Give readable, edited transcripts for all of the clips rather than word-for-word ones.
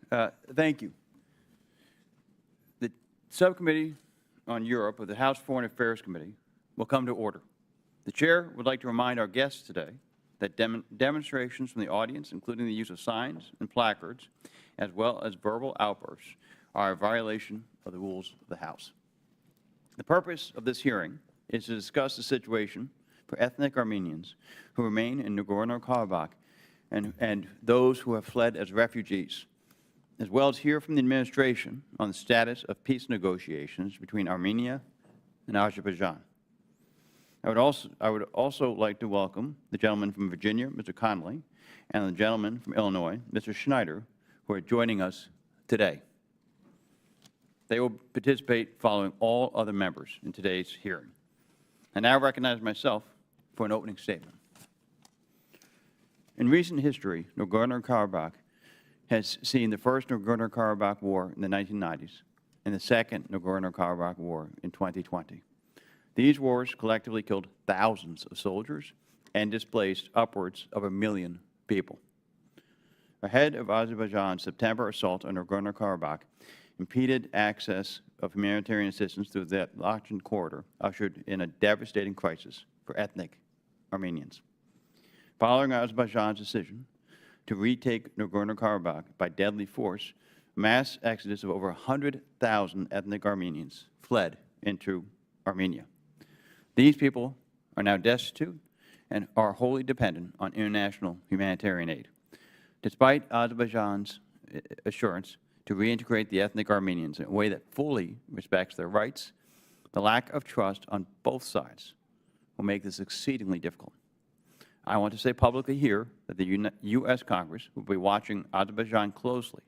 Thank you. The Subcommittee on Europe of the House Foreign Affairs Committee will come to order. The Chair would like to remind our guests today that demonstrations from the audience, including the use of signs and placards, as well as verbal outbursts, are a violation of the rules of the House. The purpose of this hearing is to discuss the situation for ethnic Armenians who remain in Nagorno-Karabakh and those who have fled as refugees, as well as hear from the administration on the status of peace negotiations between Armenia and Azerbaijan. I would also like to welcome the gentleman from Virginia, Mr. Connolly, and the gentleman from Illinois, Mr. Schneider, who are joining us today. They will participate following all other members in today's hearing. I now recognize myself for an opening statement. In recent history, Nagorno-Karabakh has seen the first Nagorno-Karabakh War in the 1990s and the second Nagorno-Karabakh War in 2020. These wars collectively killed thousands of soldiers and displaced upwards of 1 million people. Ahead of Azerbaijan's September assault on Nagorno-Karabakh impeded access of humanitarian assistance through the Lachen corridor, ushered in a devastating crisis for ethnic Armenians. Following Azerbaijan's decision to retake Nagorno-Karabakh by deadly force, a mass exodus of over 100,000 ethnic Armenians fled into Armenia. These people are now destitute and are wholly dependent on international humanitarian aid. Despite Azerbaijan's assurance to reintegrate the ethnic Armenians in a way that fully respects their rights, the lack of trust on both sides will make this exceedingly difficult. I want to say publicly here that the U.S. Congress will be watching Azerbaijan closely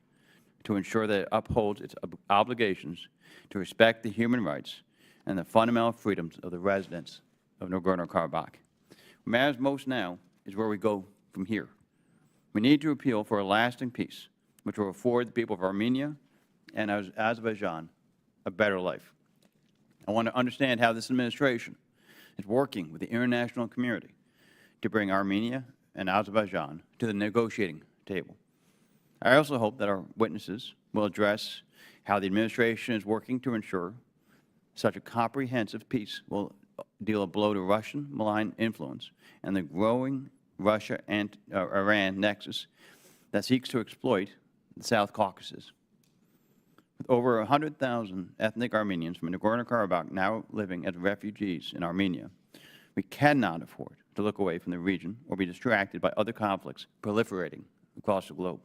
to ensure that it upholds its obligations to respect the human rights and the fundamental freedoms of the residents of Nagorno-Karabakh. What matters most now is where we go from here. We need to appeal for a lasting peace, which will afford the people of Armenia and Azerbaijan a better life. I want to understand how this administration is working with the international community to bring Armenia and Azerbaijan to the negotiating table. I also hope that our witnesses will address how the administration is working to ensure such a comprehensive peace will deal a blow to Russian malign influence and the growing Russia and Iran nexus that seeks to exploit the South Caucasus. With over 100,000 ethnic Armenians from Nagorno-Karabakh now living as refugees in Armenia, we cannot afford to look away from the region or be distracted by other conflicts proliferating across the globe.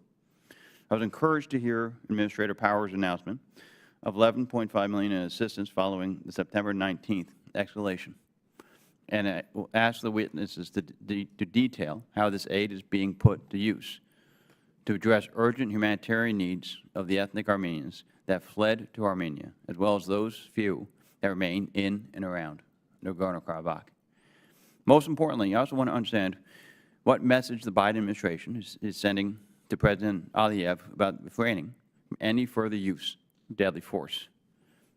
I was encouraged to hear Administrator Power's announcement of $11.5 million in assistance following the September 19th escalation. And I will ask the witnesses to detail how this aid is being put to use to address urgent humanitarian needs of the ethnic Armenians that fled to Armenia, as well as those few that remain in and around Nagorno-Karabakh. Most importantly, I also want to understand what message the Biden administration is sending to President Aliyev about refraining from any further use of deadly force.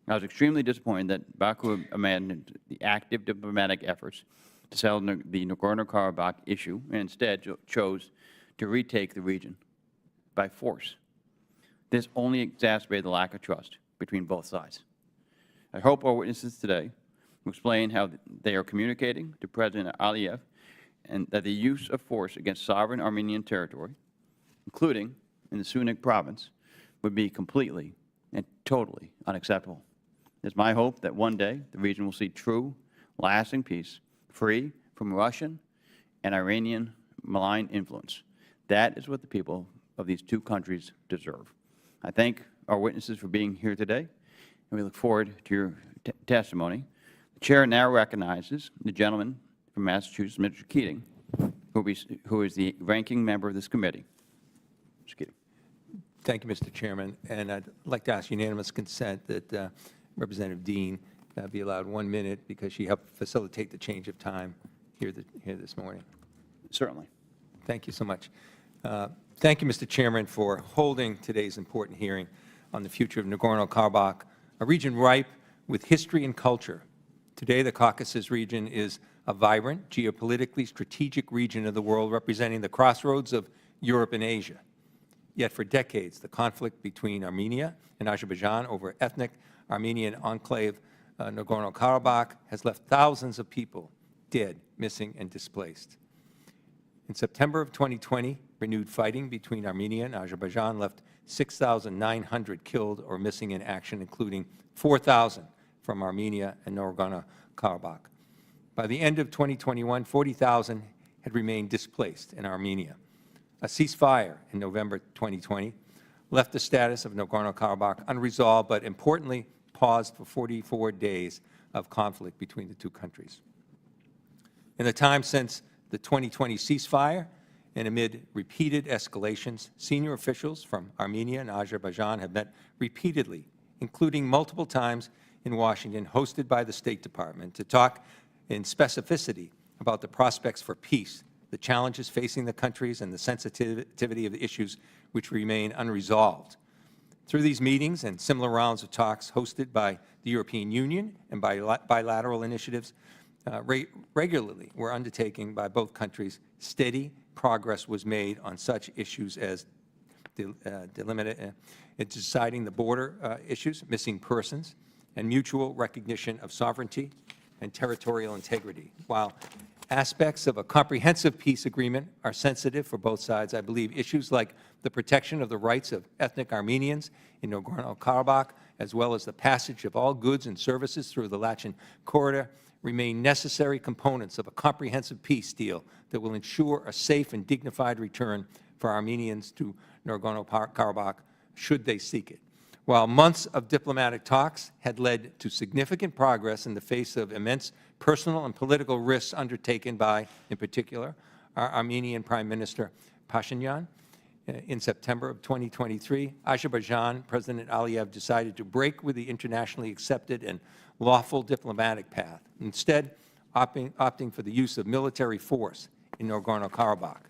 I was extremely disappointed that Baku abandoned the active diplomatic efforts to settle the Nagorno-Karabakh issue and instead chose to retake the region by force. This only exacerbated the lack of trust between both sides. I hope our witnesses today will explain how they are communicating to President Aliyev and that the use of force against sovereign Armenian territory, including in the Sunak province, would be completely and totally unacceptable. It is my hope that one day the region will see true, lasting peace, free from Russian and Iranian malign influence. That is what the people of these two countries deserve. I thank our witnesses for being here today, and we look forward to your testimony. The Chair now recognizes the gentleman from Massachusetts, Mr. Keating, who is the ranking member of this committee. Mr. Keating. Thank you, Mr. Chairman. And I'd like to ask unanimous consent that Representative Dean be allowed 1 minute because she helped facilitate the change of time here this morning. Certainly. Thank you so much. Thank you, Mr. Chairman, for holding today's important hearing on the future of Nagorno-Karabakh, a region ripe with history and culture. Today, the Caucasus region is a vibrant, geopolitically strategic region of the world representing the crossroads of Europe and Asia. Yet for decades, the conflict between Armenia and Azerbaijan over ethnic Armenian enclave Nagorno-Karabakh has left thousands of people dead, missing, and displaced. In September of 2020, renewed fighting between Armenia and Azerbaijan left 6,900 killed or missing in action, including 4,000 from Armenia and Nagorno-Karabakh. By the end of 2021, 40,000 had remained displaced in Armenia. A ceasefire in November 2020 left the status of Nagorno-Karabakh unresolved, but importantly, paused for 44 days of conflict between the two countries. In the time since the 2020 ceasefire, and amid repeated escalations, senior officials from Armenia and Azerbaijan have met repeatedly, including multiple times in Washington, hosted by the State Department, to talk in specificity about the prospects for peace, the challenges facing the countries, and the sensitivity of the issues which remain unresolved. Through these meetings and similar rounds of talks hosted by the European Union and by bilateral initiatives, regularly were undertaken by both countries, steady progress was made on such issues as deciding the border issues, missing persons, and mutual recognition of sovereignty and territorial integrity. While aspects of a comprehensive peace agreement are sensitive for both sides, I believe issues like the protection of the rights of ethnic Armenians in Nagorno-Karabakh, as well as the passage of all goods and services through the Lachin corridor, remain necessary components of a comprehensive peace deal that will ensure a safe and dignified return for Armenians to Nagorno-Karabakh should they seek it. While months of diplomatic talks had led to significant progress in the face of immense personal and political risks undertaken by, in particular, our Armenian Prime Minister Pashinyan, in September of 2023, Azerbaijan President Aliyev decided to break with the internationally accepted and lawful diplomatic path, instead opting for the use of military force in Nagorno-Karabakh.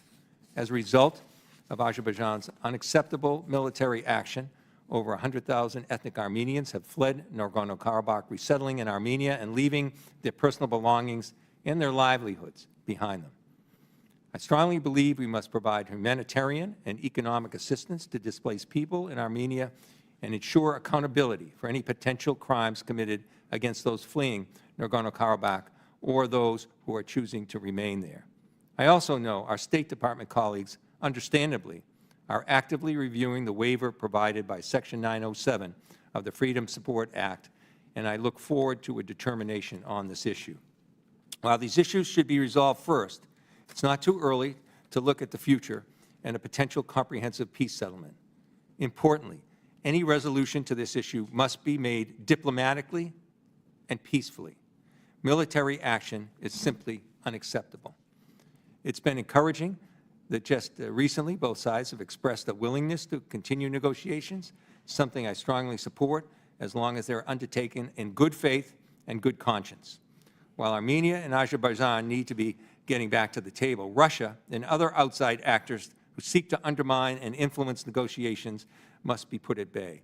As a result of Azerbaijan's unacceptable military action, over 100,000 ethnic Armenians have fled Nagorno-Karabakh, resettling in Armenia and leaving their personal belongings and their livelihoods behind them. I strongly believe we must provide humanitarian and economic assistance to displaced people in Armenia and ensure accountability for any potential crimes committed against those fleeing Nagorno-Karabakh or those who are choosing to remain there. I also know our State Department colleagues, understandably, are actively reviewing the waiver provided by Section 907 of the Freedom Support Act, and I look forward to a determination on this issue. While these issues should be resolved first, it's not too early to look at the future and a potential comprehensive peace settlement. Importantly, any resolution to this issue must be made diplomatically and peacefully. Military action is simply unacceptable. It's been encouraging that just recently both sides have expressed a willingness to continue negotiations, something I strongly support as long as they're undertaken in good faith and good conscience. While Armenia and Azerbaijan need to be getting back to the table, Russia and other outside actors who seek to undermine and influence negotiations must be put at bay.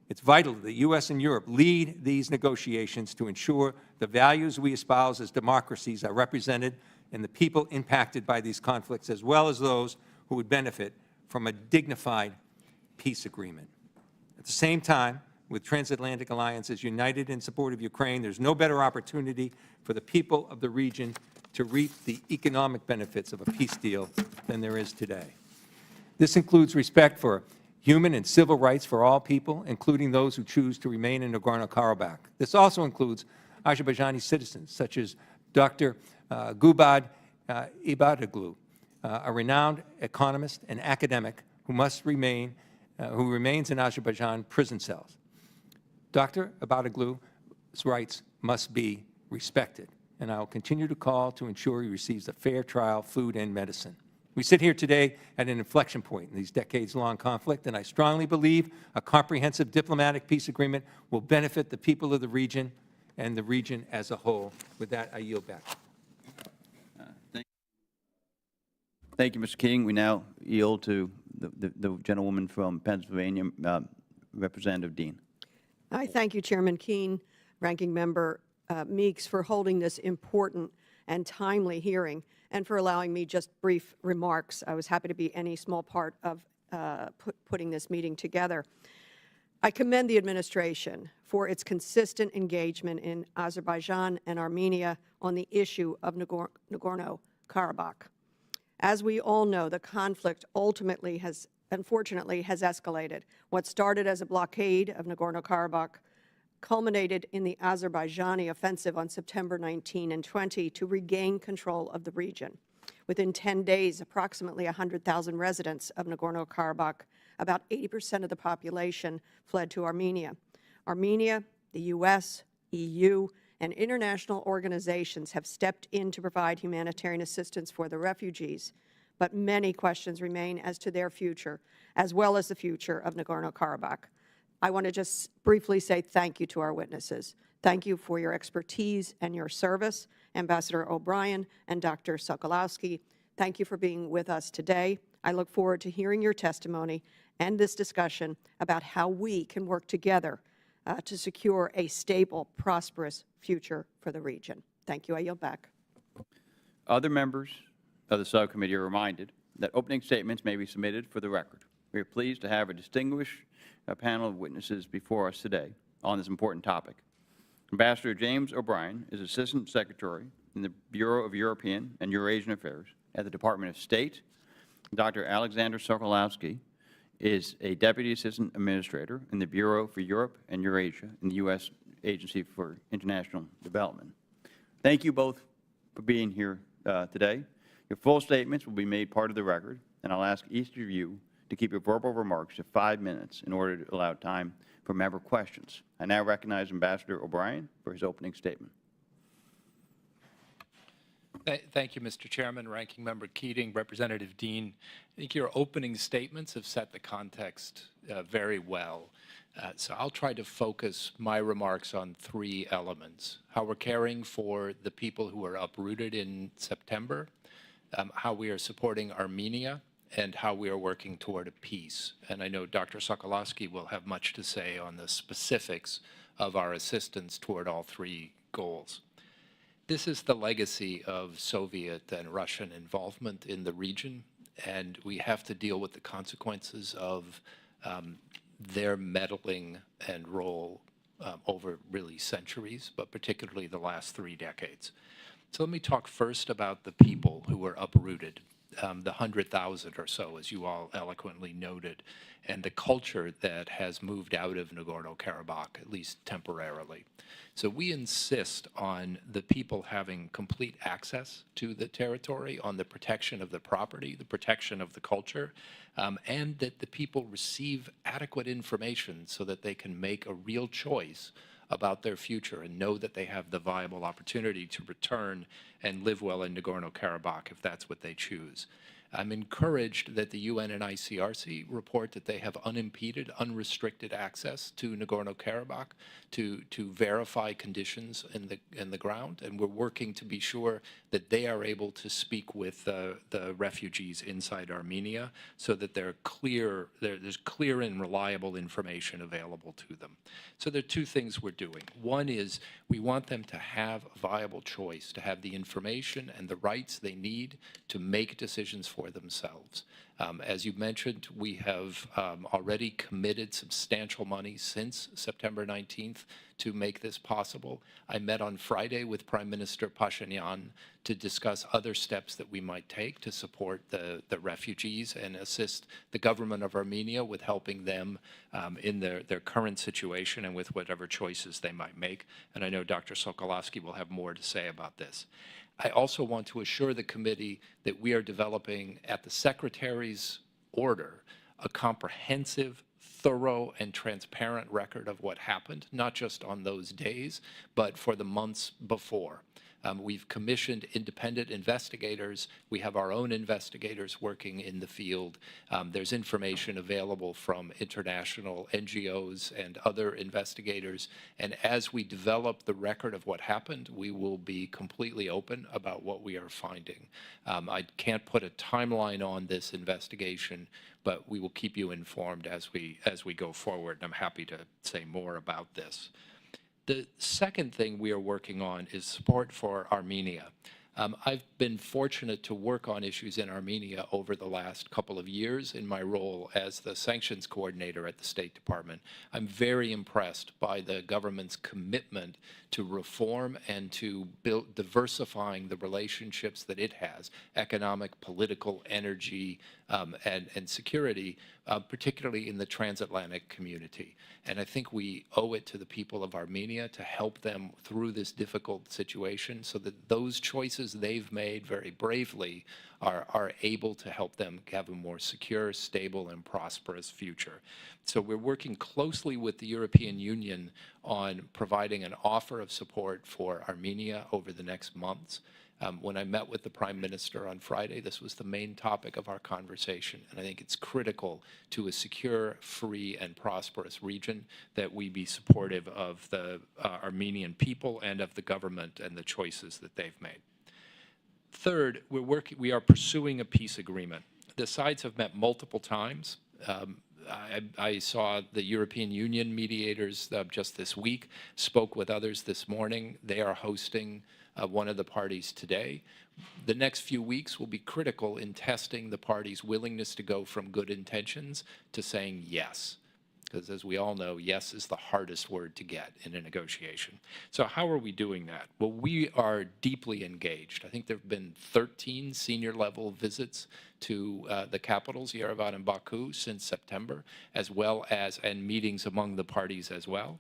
It's vital that the U.S. and Europe lead these negotiations to ensure the values we espouse as democracies are represented and the people impacted by these conflicts, as well as those who would benefit from a dignified peace agreement. At the same time, with transatlantic alliances united in support of Ukraine, there's no better opportunity for the people of the region to reap the economic benefits of a peace deal than there is today. This includes respect for human and civil rights for all people, including those who choose to remain in Nagorno-Karabakh. This also includes Azerbaijani citizens, such as Dr. Gubad Ibadoglu, a renowned economist and academic who remains in Azerbaijan prison cells. Dr. Ibadoglu's rights must be respected, and I will continue to call to ensure he receives a fair trial, food, and medicine. We sit here today at an inflection point in these decades-long conflict, and I strongly believe a comprehensive diplomatic peace agreement will benefit the people of the region and the region as a whole. With that, I yield back. Thank you, Mr. King. We now yield to the gentlewoman from Pennsylvania, Representative Dean. I thank you, Chairman Keene, Ranking Member Meeks, for holding this important and timely hearing and for allowing me just brief remarks. I was happy to be any small part of putting this meeting together. I commend the administration for its consistent engagement in Azerbaijan and Armenia on the issue of Nagorno-Karabakh. As we all know, the conflict unfortunately has escalated. What started as a blockade of Nagorno-Karabakh culminated in the Azerbaijani offensive on September 19 and 20 to regain control of the region. Within 10 days, approximately 100,000 residents of Nagorno-Karabakh, about 80% of the population, fled to Armenia. Armenia, the U.S., EU, and international organizations have stepped in to provide humanitarian assistance for the refugees, but many questions remain as to their future, as well as the future of Nagorno-Karabakh. I want to just briefly say thank you to our witnesses. Thank you for your expertise and your service, Ambassador O'Brien and Dr. Sokolowski. Thank you for being with us today. I look forward to hearing your testimony and this discussion about how we can work together to secure a stable, prosperous future for the region. Thank you. I yield back. Other members of the subcommittee are reminded that opening statements may be submitted for the record. We are pleased to have a distinguished panel of witnesses before us today on this important topic. Ambassador James O'Brien is Assistant Secretary in the Bureau of European and Eurasian Affairs at the Department of State. Dr. Alexander Sokolowski is a Deputy Assistant Administrator in the Bureau for Europe and Eurasia in the U.S. Agency for International Development. Thank you both for being here today. Your full statements will be made part of the record, and I'll ask each of you to keep your verbal remarks to 5 minutes in order to allow time for member questions. I now recognize Ambassador O'Brien for his opening statement. Thank you, Mr. Chairman, Ranking Member Keating, Representative Dean. I think your opening statements have set the context very well. So I'll try to focus my remarks on 3 elements: how we're caring for the people who were uprooted in September, how we are supporting Armenia, and how we are working toward a peace. And I know Dr. Sokolowski will have much to say on the specifics of our assistance toward all 3 goals. This is the legacy of Soviet and Russian involvement in the region, and we have to deal with the consequences of their meddling and role over really centuries, but particularly the last 3 decades. So let me talk first about the people who were uprooted, the 100,000 or so, as you all eloquently noted, and the culture that has moved out of Nagorno-Karabakh, at least temporarily. So we insist on the people having complete access to the territory, on the protection of the property, the protection of the culture, and that the people receive adequate information so that they can make a real choice about their future and know that they have the viable opportunity to return and live well in Nagorno-Karabakh if that's what they choose. I'm encouraged that the UN and ICRC report that they have unimpeded, unrestricted access to Nagorno-Karabakh to verify conditions in the ground, and we're working to be sure that they are able to speak with the refugees inside Armenia so that there's clear and reliable information available to them. So there are 2 things we're doing. One is we want them to have a viable choice, to have the information and the rights they need to make decisions for themselves. As you mentioned, we have already committed substantial money since September 19th to make this possible. I met on Friday with Prime Minister Pashinyan to discuss other steps that we might take to support the refugees and assist the government of Armenia with helping them in their current situation and with whatever choices they might make. And I know Dr. Sokolowski will have more to say about this. I also want to assure the committee that we are developing, at the Secretary's order, a comprehensive, thorough, and transparent record of what happened, not just on those days, but for the months before. We've commissioned independent investigators. We have our own investigators working in the field. There's information available from international NGOs and other investigators. And as we develop the record of what happened, we will be completely open about what we are finding. I can't put a timeline on this investigation, but we will keep you informed as we go forward. And I'm happy to say more about this. The second thing we are working on is support for Armenia. I've been fortunate to work on issues in Armenia over the last couple of years in my role as the sanctions coordinator at the State Department. I'm very impressed by the government's commitment to reform and to diversifying the relationships that it has, economic, political, energy, and security, particularly in the transatlantic community. And I think we owe it to the people of Armenia to help them through this difficult situation so that those choices they've made very bravely are able to help them have a more secure, stable, and prosperous future. So we're working closely with the European Union on providing an offer of support for Armenia over the next months. When I met with the Prime Minister on Friday, this was the main topic of our conversation, and I think it's critical to a secure, free, and prosperous region that we be supportive of the Armenian people and of the government and the choices that they've made. Third, we are pursuing a peace agreement. The sides have met multiple times. I saw the European Union mediators just this week, spoke with others this morning. They are hosting one of the parties today. The next few weeks will be critical in testing the parties' willingness to go from good intentions to saying yes. Because as we all know, yes is the hardest word to get in a negotiation. So how are we doing that? Well, we are deeply engaged. I think there have been 13 senior-level visits to the capitals, Yerevan and Baku, since September, as well as, and meetings among the parties as well.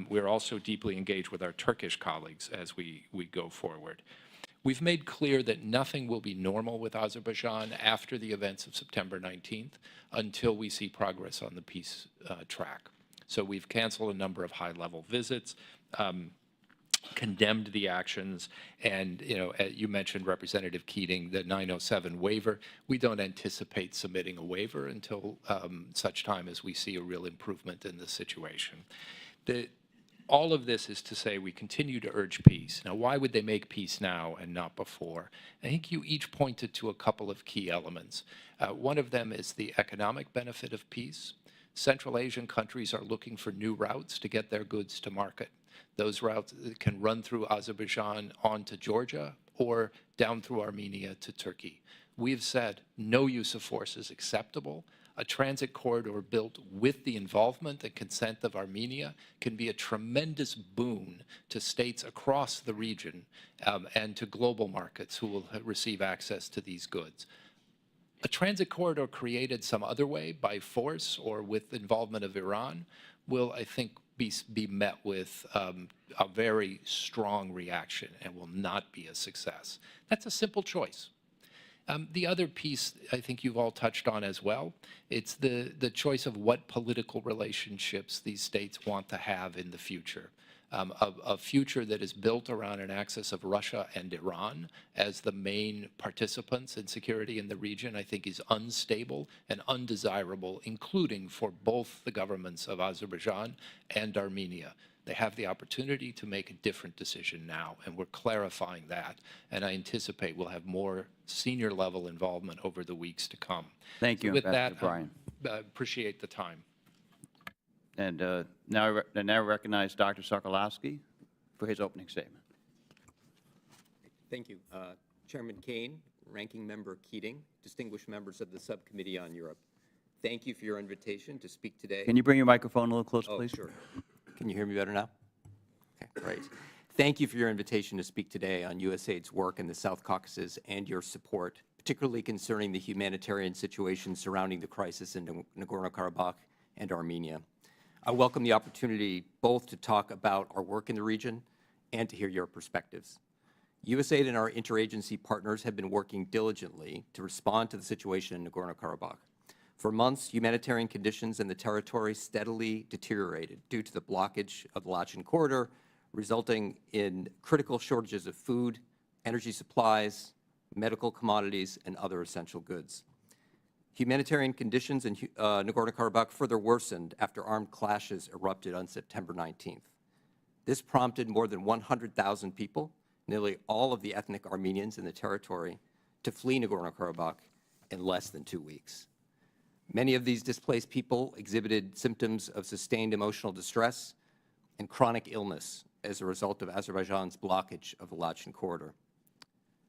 We're also deeply engaged with our Turkish colleagues as we go forward. We've made clear that nothing will be normal with Azerbaijan after the events of September 19th until we see progress on the peace track. So we've canceled a number of high-level visits, condemned the actions, and you mentioned, Representative Keating, the 907 waiver. We don't anticipate submitting a waiver until such time as we see a real improvement in the situation. All of this is to say we continue to urge peace. Now, why would they make peace now and not before? I think you each pointed to a couple of key elements. One of them is the economic benefit of peace. Central Asian countries are looking for new routes to get their goods to market. Those routes can run through Azerbaijan on to Georgia or down through Armenia to Turkey. We've said no use of force is acceptable. A transit corridor built with the involvement and consent of Armenia can be a tremendous boon to states across the region and to global markets who will receive access to these goods. A transit corridor created some other way by force or with involvement of Iran will, I think, be met with a very strong reaction and will not be a success. That's a simple choice. The other piece I think you've all touched on as well, it's the choice of what political relationships these states want to have in the future. A future that is built around an axis of Russia and Iran as the main participants in security in the region, I think is unstable and undesirable, including for both the governments of Azerbaijan and Armenia. They have the opportunity to make a different decision now, and we're clarifying that. And I anticipate we'll have more senior-level involvement over the weeks to come. Thank you, with Ambassador that, Bryan. Appreciate the time. And now I recognize Dr. Sokolowski for his opening statement. Thank you. Chairman Kane, Ranking Member Keating, distinguished members of the Subcommittee on Europe, thank you for your invitation to speak today. Can you bring your microphone a little closer, Oh, please? sure. Can you hear me better now? Okay, great. Thank you for your invitation to speak today on USAID's work in the South Caucasus and your support, particularly concerning the humanitarian situation surrounding the crisis in Nagorno-Karabakh and Armenia. I welcome the opportunity both to talk about our work in the region and to hear your perspectives. USAID and our interagency partners have been working diligently to respond to the situation in Nagorno-Karabakh. For months, humanitarian conditions in the territory steadily deteriorated due to the blockage of the Lachin corridor, resulting in critical shortages of food, energy supplies, medical commodities, and other essential goods. Humanitarian conditions in Nagorno-Karabakh further worsened after armed clashes erupted on September 19th. This prompted more than 100,000 people, nearly all of the ethnic Armenians in the territory, to flee Nagorno-Karabakh in less than 2 weeks. Many of these displaced people exhibited symptoms of sustained emotional distress and chronic illness as a result of Azerbaijan's blockage of the Lachin corridor.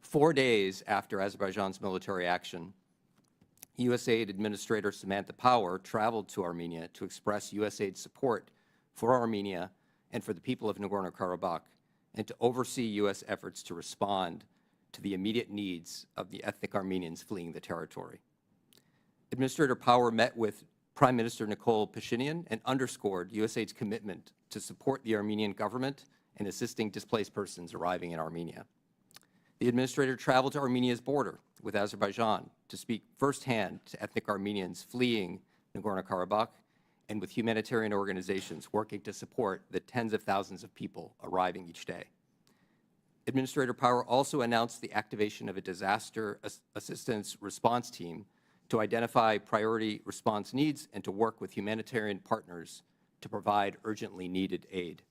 4 days after Azerbaijan's military action, USAID Administrator Samantha Power traveled to Armenia to express USAID support for Armenia and for the people of Nagorno-Karabakh, and to oversee U.S. efforts to respond to the immediate needs of the ethnic Armenians fleeing the territory. Administrator Power met with Prime Minister Nikol Pashinyan and underscored USAID's commitment to support the Armenian government in assisting displaced persons arriving in Armenia. The administrator traveled to Armenia's border with Azerbaijan to speak firsthand to ethnic Armenians fleeing Nagorno-Karabakh and with humanitarian organizations working to support the tens of thousands of people arriving each day. Administrator Power also announced the activation of a disaster assistance response team to identify priority response needs and to work with humanitarian partners to provide urgently needed aid.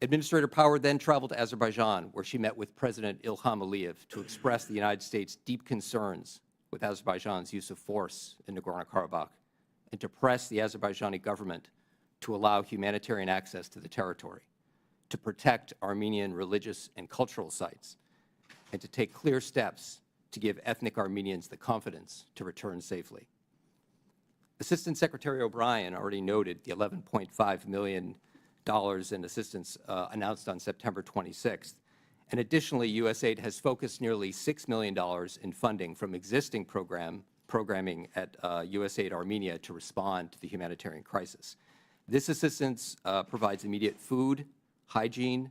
Administrator Power then traveled to Azerbaijan, where she met with President Ilham Aliyev to express the United States' deep concerns with Azerbaijan's use of force in Nagorno-Karabakh, and to press the Azerbaijani government to allow humanitarian access to the territory, to protect Armenian religious and cultural sites, and to take clear steps to give ethnic Armenians the confidence to return safely. Assistant Secretary O'Brien already noted the $11.5 million in assistance announced on September 26th. And additionally, USAID has focused nearly $6 million in funding from existing programming at USAID Armenia to respond to the humanitarian crisis. This assistance provides immediate food, hygiene,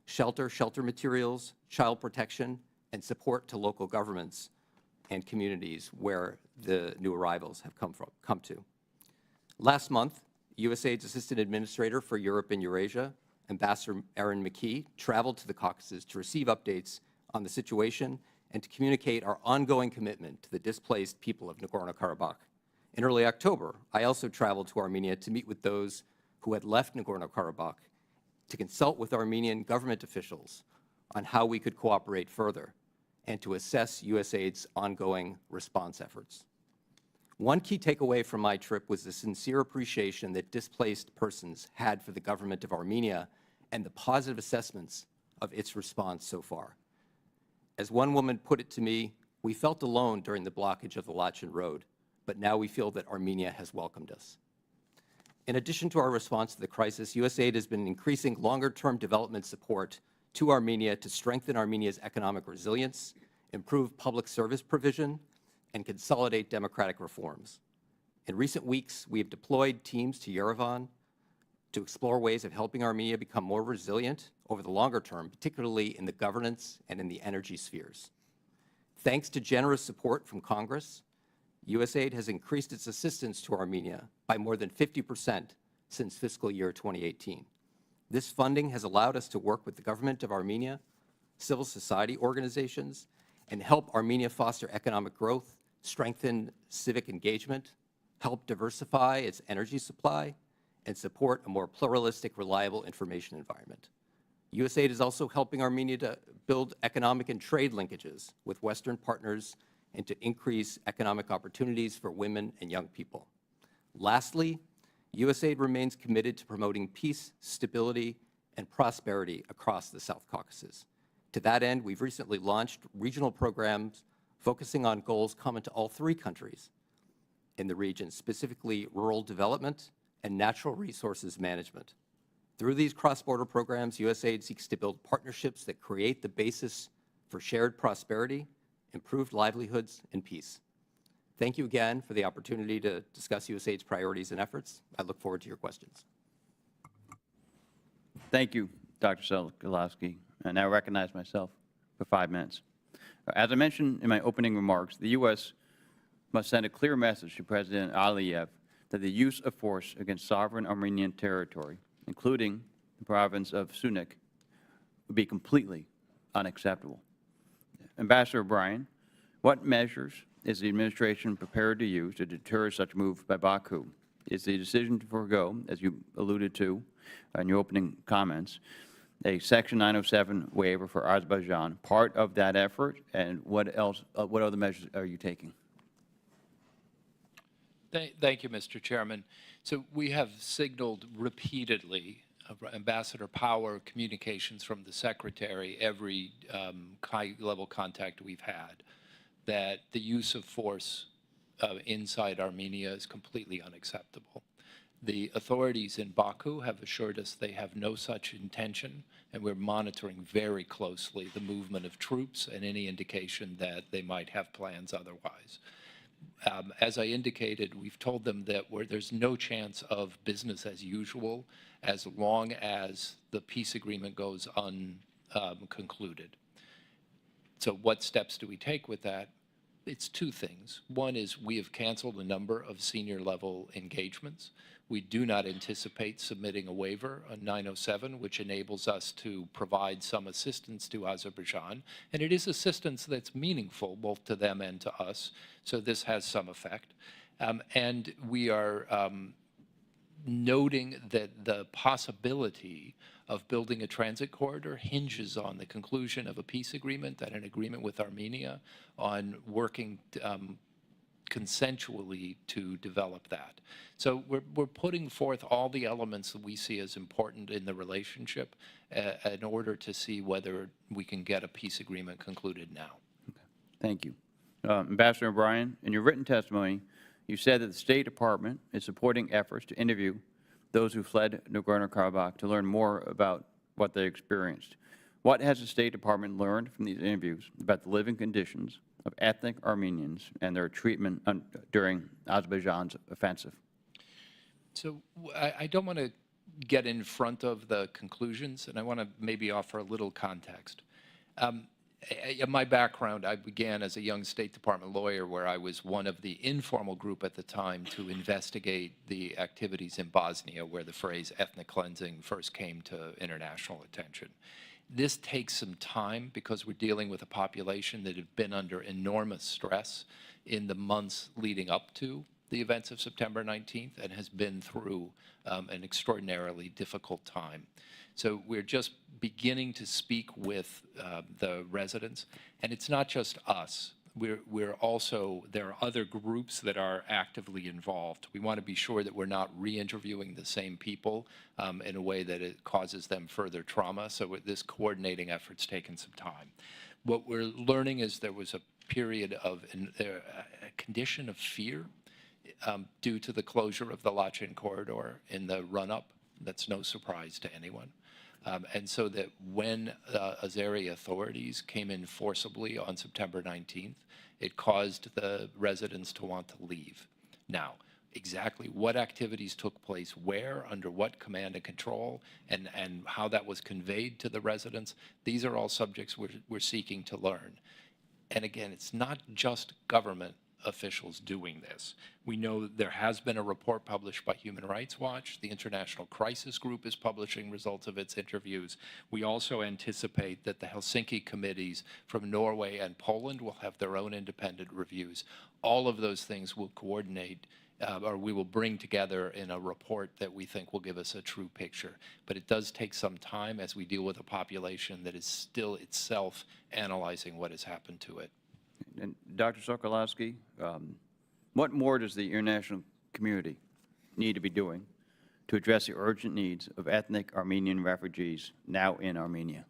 shelter materials, child protection, and support to local governments and communities where the new arrivals have come to. Last month, USAID's Assistant Administrator for Europe and Eurasia, Ambassador Erin McKee, traveled to the Caucasus to receive updates on the situation and to communicate our ongoing commitment to the displaced people of Nagorno-Karabakh. In early October, I also traveled to Armenia to meet with those who had left Nagorno-Karabakh, to consult with Armenian government officials on how we could cooperate further, and to assess USAID's ongoing response efforts. One key takeaway from my trip was the sincere appreciation that displaced persons had for the government of Armenia and the positive assessments of its response so far. As one woman put it to me, we felt alone during the blockage of the Lachen Road, but now we feel that Armenia has welcomed us. In addition to our response to the crisis, USAID has been increasing longer-term development support to Armenia to strengthen Armenia's economic resilience, improve public service provision, and consolidate democratic reforms. In recent weeks, we have deployed teams to Yerevan to explore ways of helping Armenia become more resilient over the longer term, particularly in the governance and in the energy spheres. Thanks to generous support from Congress, USAID has increased its assistance to Armenia by more than 50% since fiscal year 2018. This funding has allowed us to work with the government of Armenia, civil society organizations, and help Armenia foster economic growth, strengthen civic engagement, help diversify its energy supply, and support a more pluralistic, reliable information environment. USAID is also helping Armenia to build economic and trade linkages with Western partners and to increase economic opportunities for women and young people. Lastly, USAID remains committed to promoting peace, stability, and prosperity across the South Caucasus. To that end, we've recently launched regional programs focusing on goals common to all three countries in the region, specifically rural development and natural resources management. Through these cross-border programs, USAID seeks to build partnerships that create the basis for shared prosperity, improved livelihoods, and peace. Thank you again for the opportunity to discuss USAID's priorities and efforts. I look forward to your questions. Thank you, Dr. Selkolowski. And I recognize myself for 5 minutes. As I mentioned in my opening remarks, the U.S. must send a clear message to President Aliyev that the use of force against sovereign Armenian territory, including the province of Sunak, would be completely unacceptable. Ambassador O'Brien, what measures is the administration prepared to use to deter such a move by Baku? Is the decision to forego, as you alluded to in your opening comments, a Section 907 waiver for Azerbaijan part of that effort, and what else? What other measures are you taking? Thank you, Mr. Chairman. So we have signaled repeatedly Ambassador Power communications from the Secretary, every high-level contact we've had, that the use of force inside Armenia is completely unacceptable. The authorities in Baku have assured us they have no such intention, and we're monitoring very closely the movement of troops and any indication that they might have plans otherwise. As I indicated, we've told them that there's no chance of business as usual as long as the peace agreement goes unconcluded. So what steps do we take with that? It's two things. One is we have canceled a number of senior-level engagements. We do not anticipate submitting a waiver on 907, which enables us to provide some assistance to Azerbaijan. And it is assistance that's meaningful both to them and to us. So this has some effect. And we are noting that the possibility of building a transit corridor hinges on the conclusion of a peace agreement and an agreement with Armenia on working consensually to develop that. So we're putting forth all the elements that we see as important in the relationship in order to see whether we can get a peace agreement concluded now. Okay. Thank you. Ambassador O'Brien, in your written testimony, you said that the State Department is supporting efforts to interview those who fled Nagorno-Karabakh to learn more about what they experienced. What has the State Department learned from these interviews about the living conditions of ethnic Armenians and their treatment during Azerbaijan's offensive? So I don't want to get in front of the conclusions, and I want to maybe offer a little context. My background, I began as a young State Department lawyer where I was one of the informal group at the time to investigate the activities in Bosnia where the phrase ethnic cleansing first came to international attention. This takes some time because we're dealing with a population that had been under enormous stress in the months leading up to the events of September 19th and has been through an extraordinarily difficult time. So we're just beginning to speak with the residents, and it's not just us. We're also, there are other groups that are actively involved. We want to be sure that we're not re-interviewing the same people in a way that it causes them further trauma. So this coordinating effort's taken some time. What we're learning is there was a period of a condition of fear due to the closure of the Lachin corridor in the run-up. That's no surprise to anyone. And so that when Azeri authorities came in forcibly on September 19th, it caused the residents to want to leave. Now, exactly what activities took place where, under what command and control, and how that was conveyed to the residents, these are all subjects we're seeking to learn. And again, it's not just government officials doing this. We know that there has been a report published by Human Rights Watch. The International Crisis Group is publishing results of its interviews. We also anticipate that the Helsinki committees from Norway and Poland will have their own independent reviews. All of those things will coordinate or we will bring together in a report that we think will give us a true picture. But it does take some time as we deal with a population that is still itself analyzing what has happened to it. And Dr. Sokolowski, what more does the international community need to be doing to address the urgent needs of ethnic Armenian refugees now in Armenia?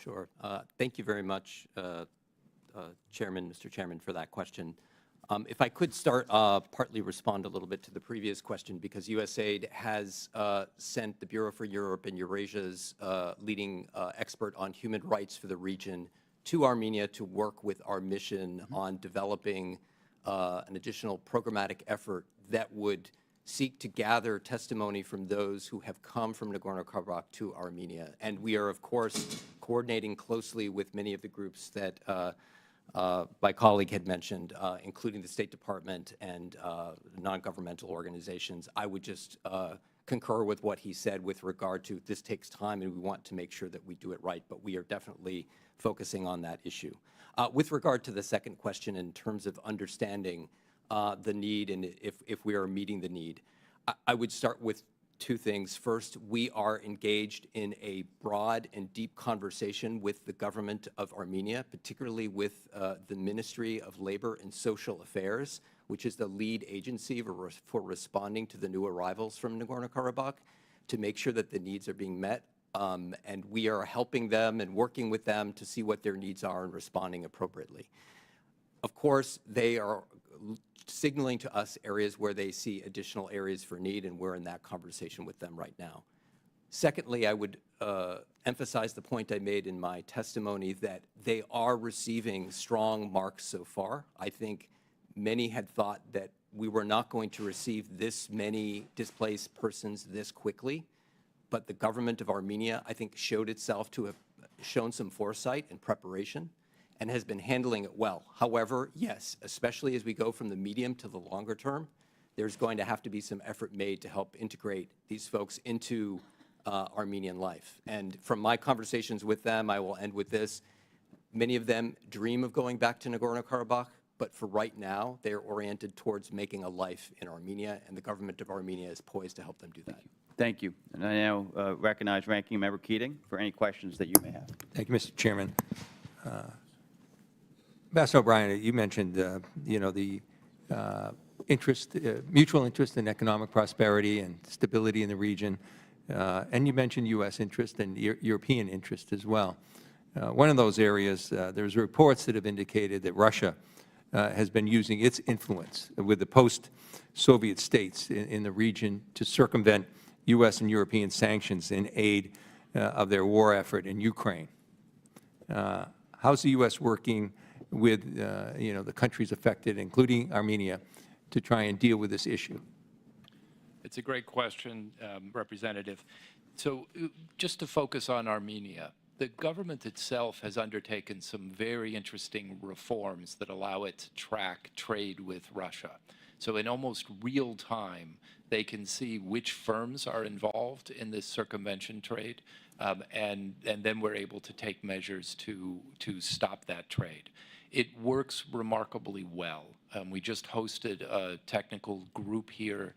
Sure. Thank you very much, Mr. Chairman, for that question. If I could start, partly respond a little bit to the previous question, because USAID has sent the Bureau for Europe and Eurasia's leading expert on human rights for the region to Armenia to work with our mission on developing an additional programmatic effort that would seek to gather testimony from those who have come from Nagorno-Karabakh to Armenia. And we are, of course, coordinating closely with many of the groups that my colleague had mentioned, including the State Department and non-governmental organizations. I would just concur with what he said with regard to this takes time and we want to make sure that we do it right, but we are definitely focusing on that issue. With regard to the second question in terms of understanding the need and if we are meeting the need, I would start with two things. First, we are engaged in a broad and deep conversation with the government of Armenia, particularly with the Ministry of Labor and Social Affairs, which is the lead agency for responding to the new arrivals from Nagorno-Karabakh. to make sure that the needs are being met. And we are helping them and working with them to see what their needs are and responding appropriately. Of course, they are signaling to us areas where they see additional areas for need, and we're in that conversation with them right now. Secondly, I would emphasize the point I made in my testimony that they are receiving strong marks so far. I think many had thought that we were not going to receive this many displaced persons this quickly, but the government of Armenia, I think, showed itself to have shown some foresight and preparation and has been handling it well. However, yes, especially as we go from the medium to the longer term, there's going to have to be some effort made to help integrate these folks into Armenian life. And from my conversations with them, I will end with this. Many of them dream of going back to Nagorno-Karabakh, but for right now, they're oriented towards making a life in Armenia, and the government of Armenia is poised to help them do that. Thank you. And I now recognize Ranking Member Keating for any questions that you may have. Thank you, Mr. Chairman. Ambassador O'Brien, you mentioned, the mutual interest in economic prosperity and stability in the region, and you mentioned U.S. interest and European interest as well. One of those areas, there's reports that have indicated that Russia has been using its influence with the post-Soviet states in the region to circumvent U.S. and European sanctions in aid of their war effort in Ukraine. How's the U.S. working with the countries affected, including Armenia, to try and deal with this issue? It's a great question, Representative. So just to focus on Armenia, the government itself has undertaken some very interesting reforms that allow it to track trade with Russia. So in almost real time, they can see which firms are involved in this circumvention trade, and then we're able to take measures to stop that trade. It works remarkably well. We just hosted a technical group here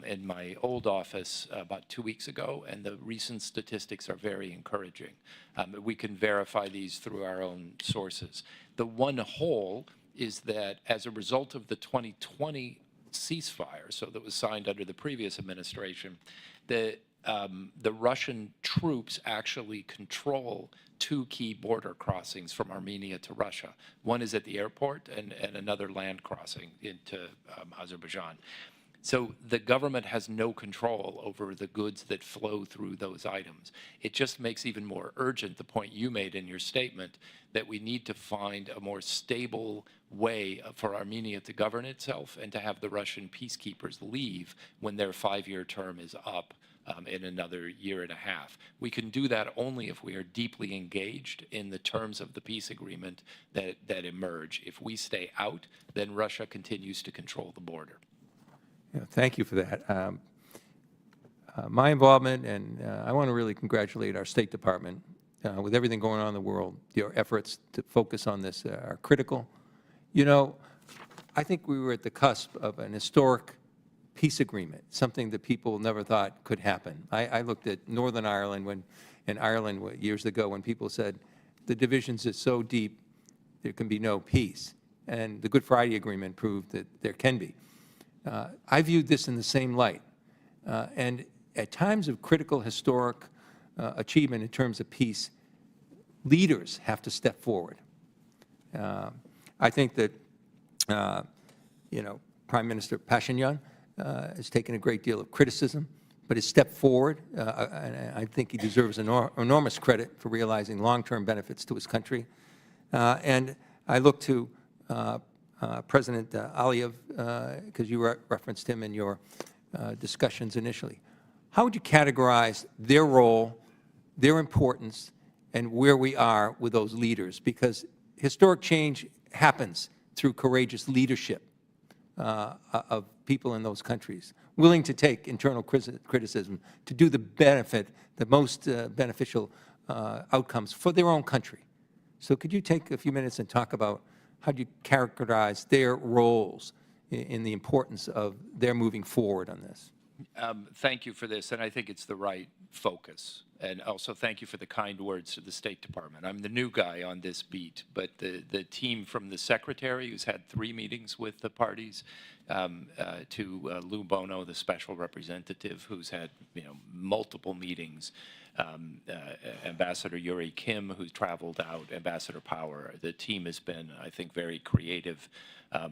in my old office about 2 weeks ago, and the recent statistics are very encouraging. We can verify these through our own sources. The one hole is that as a result of the 2020 ceasefire, so that was signed under the previous administration, the Russian troops actually control 2 key border crossings from Armenia to Russia. One is at the airport and another land crossing into Azerbaijan. So the government has no control over the goods that flow through those items. It just makes even more urgent the point you made in your statement that we need to find a more stable way for Armenia to govern itself and to have the Russian peacekeepers leave when their 5-year term is up in another year and a half. We can do that only if we are deeply engaged in the terms of the peace agreement that emerge. If we stay out, then Russia continues to control the border. Yeah, thank you for that. My involvement, and I want to really congratulate our State Department with everything going on in the world. Your efforts to focus on this are critical. I think we were at the cusp of an historic peace agreement, something that people never thought could happen. I looked at Northern Ireland in Ireland years ago when people said the divisions are so deep there can be no peace. And the Good Friday Agreement proved that there can be. I viewed this in the same light. And at times of critical historic achievement in terms of peace, leaders have to step forward. I think that, Prime Minister Pashinyan has taken a great deal of criticism, but has stepped forward. And I think he deserves enormous credit for realizing long-term benefits to his country. And I look to President Aliyev, because you referenced him in your discussions initially. How would you categorize their role, their importance, and where we are with those leaders? Because historic change happens through courageous leadership of people in those countries, willing to take internal criticism to do the most beneficial outcomes for their own country. So could you take a few minutes and talk about how do you characterize their roles in the importance of their moving forward on this? Thank you for this, and I think it's the right focus. And also thank you for the kind words to the State Department. I'm the new guy on this beat, but the team from the Secretary, who's had 3 meetings with the parties, to Lou Bono, the special representative, who's had multiple meetings, Ambassador Yuri Kim, who's traveled out, Ambassador Power. The team has been, I think, very creative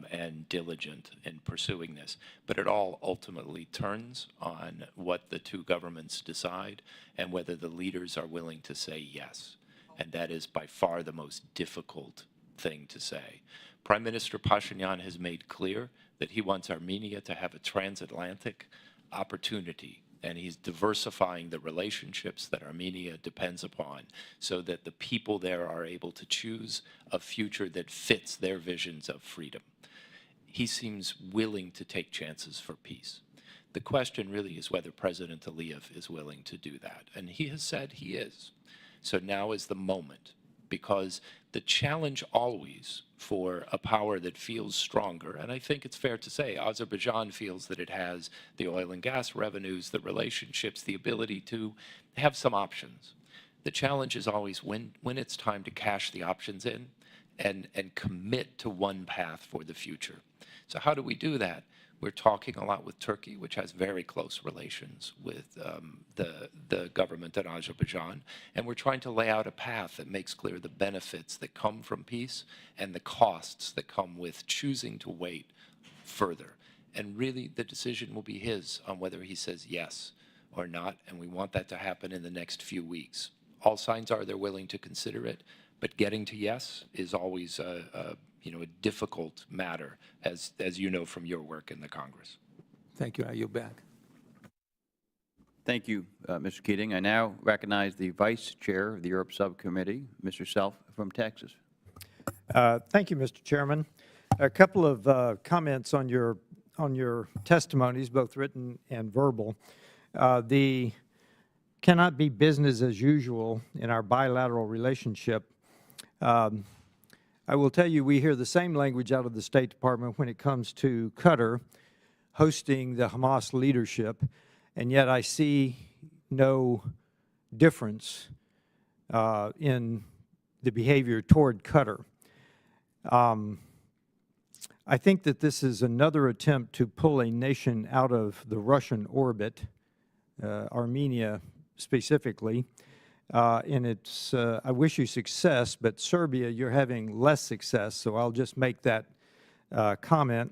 and diligent in pursuing this. But it all ultimately turns on what the 2 governments decide and whether the leaders are willing to say yes. And that is by far the most difficult thing to say. Prime Minister Pashinyan has made clear that he wants Armenia to have a transatlantic opportunity, and he's diversifying the relationships that Armenia depends upon so that the people there are able to choose a future that fits their visions of freedom. He seems willing to take chances for peace. The question really is whether President Aliyev is willing to do that, and he has said he is. So now is the moment, because the challenge always for a power that feels stronger, and I think it's fair to say Azerbaijan feels that it has the oil and gas revenues, the relationships, the ability to have some options. The challenge is always when it's time to cash the options in and commit to one path for the future. So how do we do that? We're talking a lot with Turkey, which has very close relations with the government in Azerbaijan, and we're trying to lay out a path that makes clear the benefits that come from peace and the costs that come with choosing to wait further. And really, the decision will be his on whether he says yes or not, and we want that to happen in the next few weeks. All signs are they're willing to consider it, but getting to yes is always a difficult matter, as you know from your work in the Congress. Thank you. I yield back. Thank you, Mr. Keating. I now recognize the Vice Chair of the Europe Subcommittee, Mr. Self from Texas. Thank you, Mr. Chairman. A couple of comments on your testimonies, both written and verbal. The cannot be business as usual in our bilateral relationship. I will tell you, we hear the same language out of the State Department when it comes to Qatar hosting the Hamas leadership, and yet I see no difference in the behavior toward Qatar. I think that this is another attempt to pull a nation out of the Russian orbit, Armenia specifically. And it's, I wish you success, but Serbia, you're having less success, so I'll just make that comment.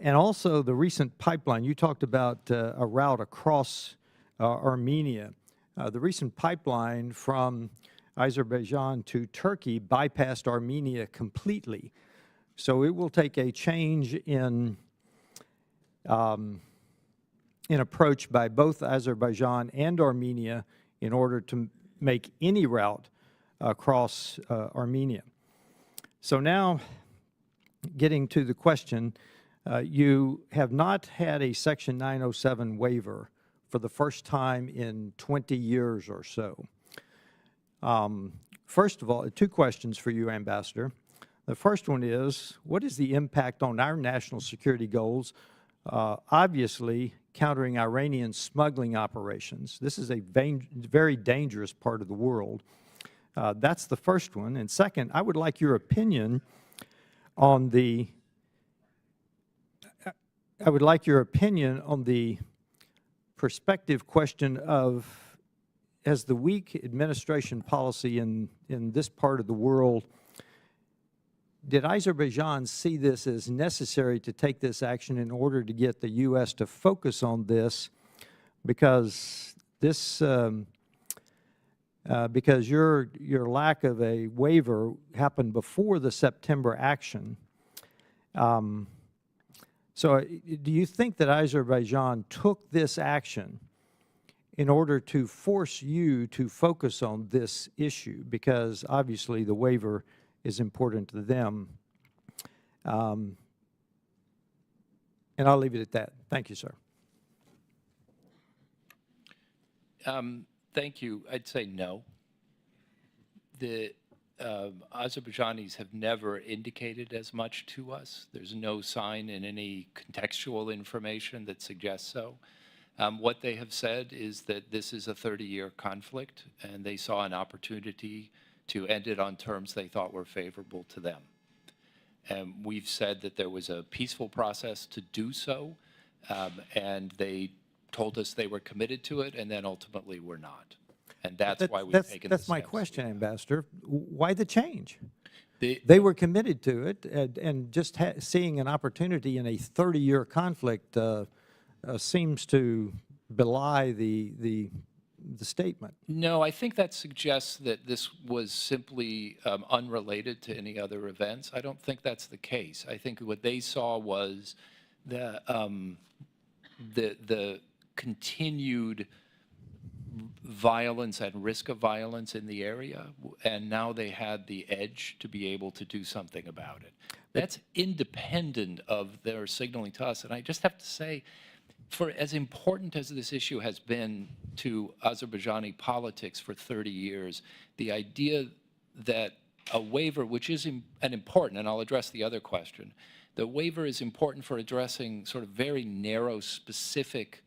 And also the recent pipeline, you talked about a route across Armenia. The recent pipeline from Azerbaijan to Turkey bypassed Armenia completely. So it will take a change in approach by both Azerbaijan and Armenia in order to make any route across Armenia. So now, getting to the question, you have not had a Section 907 waiver for the first time in 20 years or so. First of all, 2 questions for you, Ambassador. The first one is, what is the impact on our national security goals? Obviously, countering Iranian smuggling operations. This is a very dangerous part of the world. That's the first one. And second, I would like your opinion on the perspective question of, as the weak administration policy in this part of the world, did Azerbaijan see this as necessary to take this action in order to get the U.S. to focus on this? Because this, because your lack of a waiver happened before the September action. So do you think that Azerbaijan took this action in order to force you to focus on this issue? Because obviously the waiver is important to them. And I'll leave it at that. Thank you, sir. Thank you. I'd say no. The Azerbaijanis have never indicated as much to us. There's no sign in any contextual information that suggests so. What they have said is that this is a 30-year conflict, and they saw an opportunity to end it on terms they thought were favorable to them. And we've said that there was a peaceful process to do so, and they told us they were committed to it, and then ultimately were not. And that's why we've taken the That's my steps question, we have. Ambassador. Why the change? The- They were committed to it, and just seeing an opportunity in a 30-year conflict seems to belie the statement. No, I think that suggests that this was simply unrelated to any other events. I don't think that's the case. I think what they saw was the continued violence and risk of violence in the area, and now they had the edge to be able to do something about it. That's independent of their signaling to us. And I just have to say, for as important as this issue has been to Azerbaijani politics for 30 years, the idea that a waiver, which is an important, and I'll address the other question, the waiver is important for addressing sort of very narrow, specific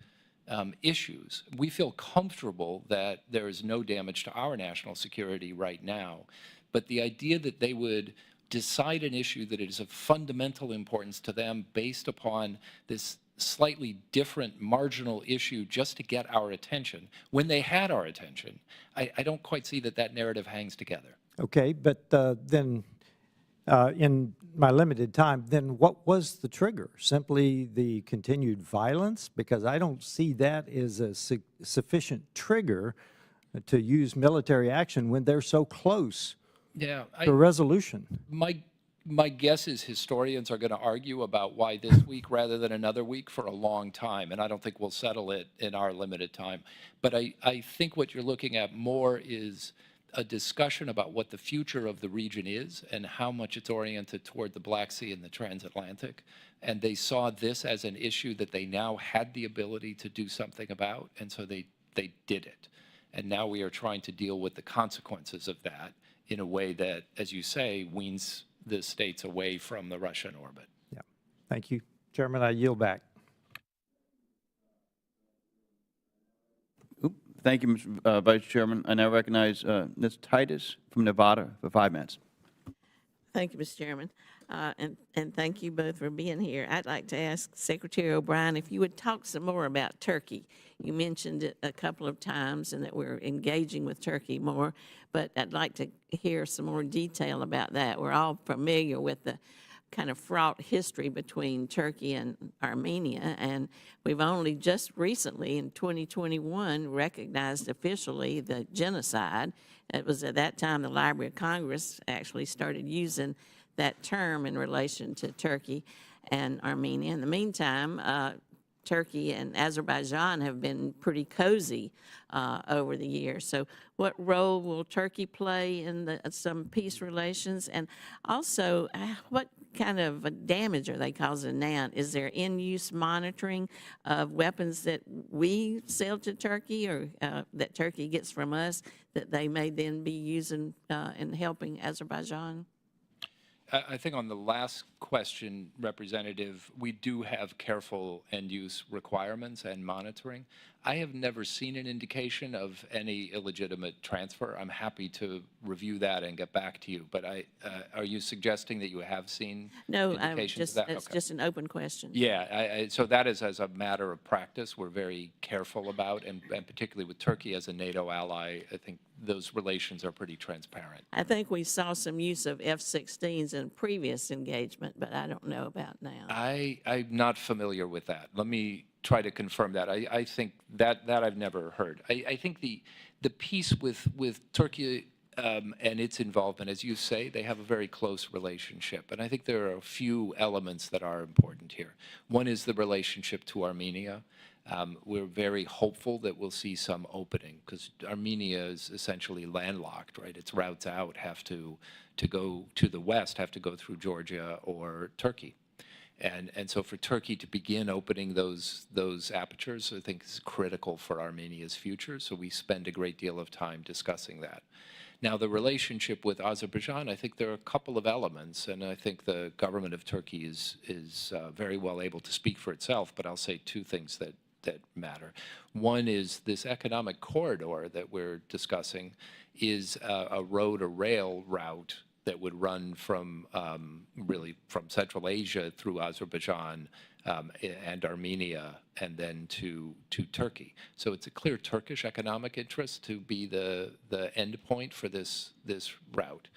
issues. We feel comfortable that there is no damage to our national security right now, but the idea that they would decide an issue that is of fundamental importance to them based upon this slightly different marginal issue just to get our attention, when they had our attention, I don't quite see that that narrative hangs together. Okay, but then in my limited time, then what was the trigger? Simply the continued violence? Because I don't see that as a sufficient trigger to use military action when they're so close Yeah, to resolution. My guess is historians are going to argue about why this week rather than another week for a long time, and I don't think we'll settle it in our limited time. But I think what you're looking at more is a discussion about what the future of the region is and how much it's oriented toward the Black Sea and the transatlantic. And they saw this as an issue that they now had the ability to do something about, and so they did it. And now we are trying to deal with the consequences of that in a way that, as you say, weans the states away from the Russian orbit. Yeah, thank you. Chairman, I yield back. Thank you, Mr. Vice Chairman. I now recognize Ms. Titus from Nevada for 5 minutes. Thank you, Mr. Chairman, and thank you both for being here. I'd like to ask Secretary O'Brien if you would talk some more about Turkey. You mentioned it a couple of times and that we're engaging with Turkey more, but I'd like to hear some more detail about that. We're all familiar with the kind of fraught history between Turkey and Armenia, and we've only just recently, in 2021, recognized officially the genocide. It was at that time the Library of Congress actually started using that term in relation to Turkey and Armenia. In the meantime, Turkey and Azerbaijan have been pretty cozy over the years. So what role will Turkey play in some peace relations? And also, what kind of damage are they causing now? Is there in-use monitoring of weapons that we sell to Turkey or that Turkey gets from us that they may then be using in helping Azerbaijan? I think on the last question, Representative, we do have careful end-use requirements and monitoring. I have never seen an indication of any illegitimate transfer. I'm happy to review that and get back to you. But are you suggesting that you have seen indications of that? It's just an open question. Yeah, so that is as a matter of practice we're very careful about, and particularly with Turkey as a NATO ally, I think those relations are pretty transparent. I think we saw some use of F-16s in previous engagement, but I don't know about now. I'm not familiar with that. Let me try to confirm that. I think that I've never heard. I think the piece with Turkey and its involvement, as you say, they have a very close relationship. And I think there are a few elements that are important here. One is the relationship to Armenia. We're very hopeful that we'll see some opening because Armenia is essentially landlocked, right? Its routes out have to go to the west, have to go through Georgia or Turkey. And so for Turkey to begin opening those apertures, I think is critical for Armenia's future. So we spend a great deal of time discussing that. Now, the relationship with Azerbaijan, I think there are a couple of elements, and I think the government of Turkey is very well able to speak for itself, but I'll say two things that that matter. One is this economic corridor that we're discussing is a road or rail route that would run from really from Central Asia through Azerbaijan and Armenia and then to Turkey. So it's a clear Turkish economic interest to be the end point for this route.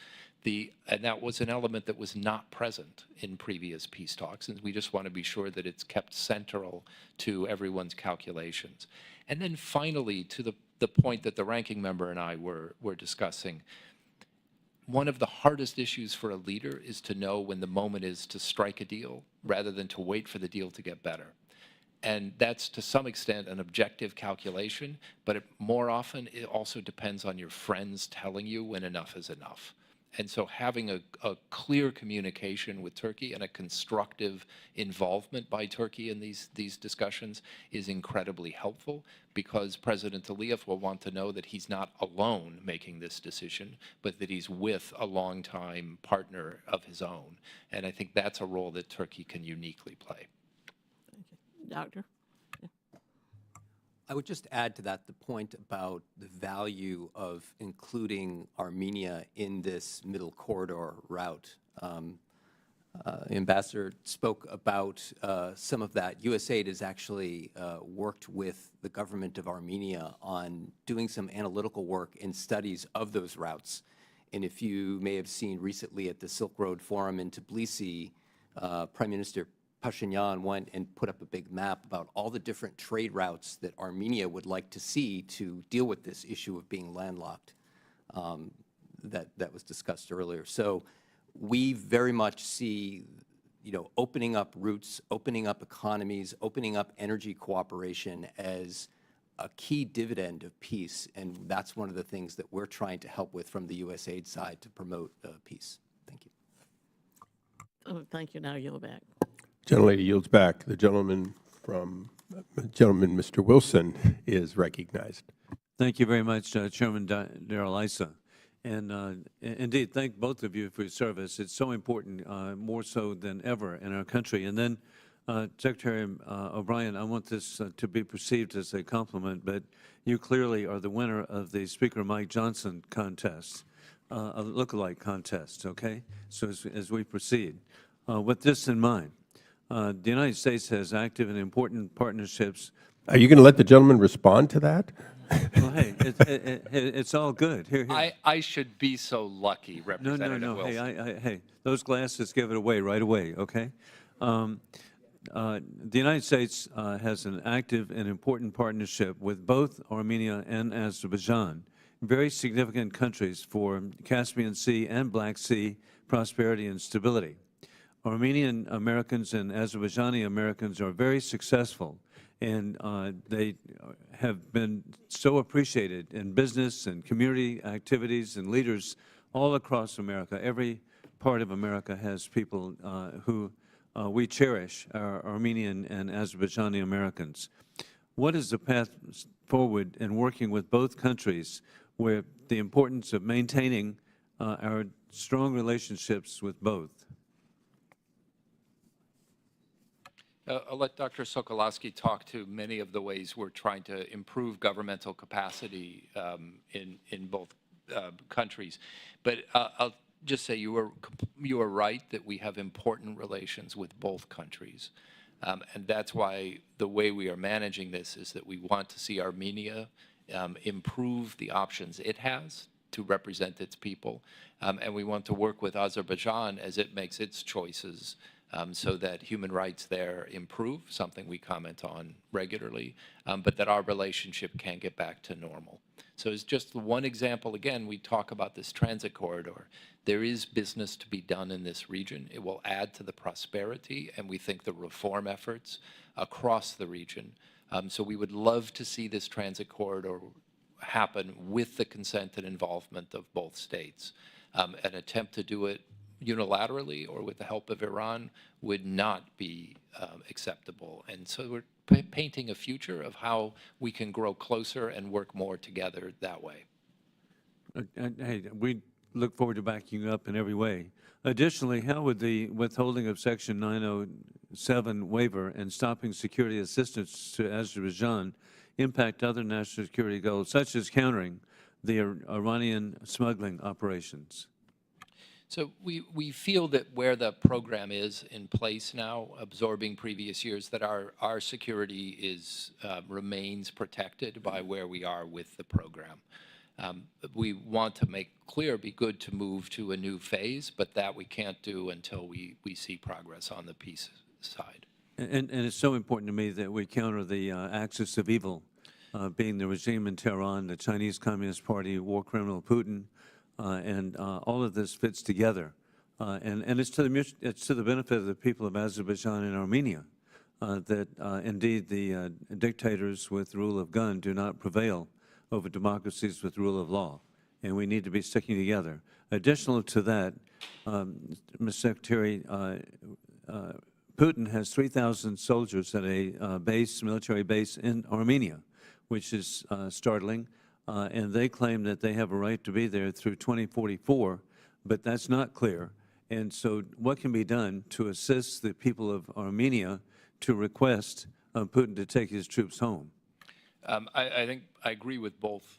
And that was an element that was not present in previous peace talks, and we just want to be sure that it's kept central to everyone's calculations. And then finally, to the point that the ranking member and I were discussing, one of the hardest issues for a leader is to know when the moment is to strike a deal rather than to wait for the deal to get better. And that's to some extent an objective calculation, but more often it also depends on your friends telling you when enough is enough. And so having a clear communication with Turkey and a constructive involvement by Turkey in these discussions is incredibly helpful, because President Aliyev will want to know that he's not alone making this decision, but that he's with a longtime partner of his own. And I think that's a role that Turkey can uniquely play. Doctor? I would just add to that the point about the value of including Armenia in this middle corridor route. Ambassador spoke about some of that. USAID has actually worked with the government of Armenia on doing some analytical work and studies of those routes. And if you may have seen recently at the Silk Road Forum in Tbilisi, Prime Minister Pashinyan went and put up a big map about all the different trade routes that Armenia would like to see to deal with this issue of being landlocked that was discussed earlier. So we very much see, opening up routes, opening up economies, opening up energy cooperation as a key dividend of peace, and that's one of the things that we're trying to help with from the USAID side to promote peace. Thank you. Oh, thank you. Now you're back. Gentlelady yields back. The gentleman, Mr. Wilson, is recognized. Thank you very much, Chairman Darrell Issa. And indeed, thank both of you for your service. It's so important, more so than ever in our country. And then, Secretary O'Brien, I want this to be perceived as a compliment, but you clearly are the winner of the Speaker Mike Johnson contest, a lookalike contest, okay? So as we proceed, with this in mind, the United States has active and important partnerships. Are you going to let the gentleman respond to that? Well, hey, it's all good. Here. I should be so lucky, Representative No. Wilson. Hey, those glasses give it away right away, okay? The United States has an active and important partnership with both Armenia and Azerbaijan, very significant countries for Caspian Sea and Black Sea prosperity and stability. Armenian Americans and Azerbaijani Americans are very successful, and they have been so appreciated in business and community activities, and leaders all across America. Every part of America has people who we cherish, our Armenian and Azerbaijani Americans. What is the path forward in working with both countries, where the importance of maintaining our strong relationships with both? I'll let Dr. Sokolowski talk to many of the ways we're trying to improve governmental capacity in both countries. But I'll just say you are right that we have important relations with both countries. And that's why the way we are managing this is that we want to see Armenia improve the options it has to represent its people. And we want to work with Azerbaijan as it makes its choices so that human rights there improve, something we comment on regularly, but that our relationship can get back to normal. So as just one example, again, we talk about this transit corridor. There is business to be done in this region. It will add to the prosperity, and we think the reform efforts across the region. So we would love to see this transit corridor happen with the consent and involvement of both states. An attempt to do it unilaterally or with the help of Iran would not be acceptable. And so we're painting a future of how we can grow closer and work more together that way. Hey, we look forward to backing you up in every way. Additionally, how would the withholding of Section 907 waiver and stopping security assistance to Azerbaijan impact other national security goals, such as countering the Iranian smuggling operations? So we feel that where the program is in place now, absorbing previous years, that our security is remains protected by where we are with the program. We want to make clear it'd be good to move to a new phase, but that we can't do until we see progress on the peace side. And it's so important to me that we counter the axis of evil, being the regime in Tehran, the Chinese Communist Party, war criminal Putin, and all of this fits together. And it's to the benefit of the people of Azerbaijan and Armenia that indeed the dictators with rule of gun do not prevail over democracies with rule of law, and we need to be sticking together. Additional to that, Mr. Secretary, Putin has 3,000 soldiers at a military base in Armenia, which is startling, and they claim that they have a right to be there through 2044, but that's not clear. And so what can be done to assist the people of Armenia to request Putin to take his troops home? I think I agree with both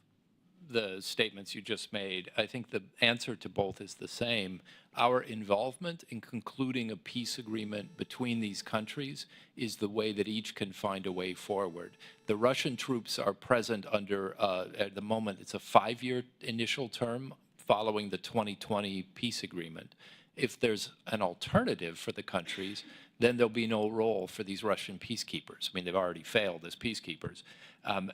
the statements you just made. I think the answer to both is the same. Our involvement in concluding a peace agreement between these countries is the way that each can find a way forward. The Russian troops are present under, at the moment, it's a 5-year initial term following the 2020 peace agreement. If there's an alternative for the countries, then there'll be no role for these Russian peacekeepers. I mean, they've already failed as peacekeepers.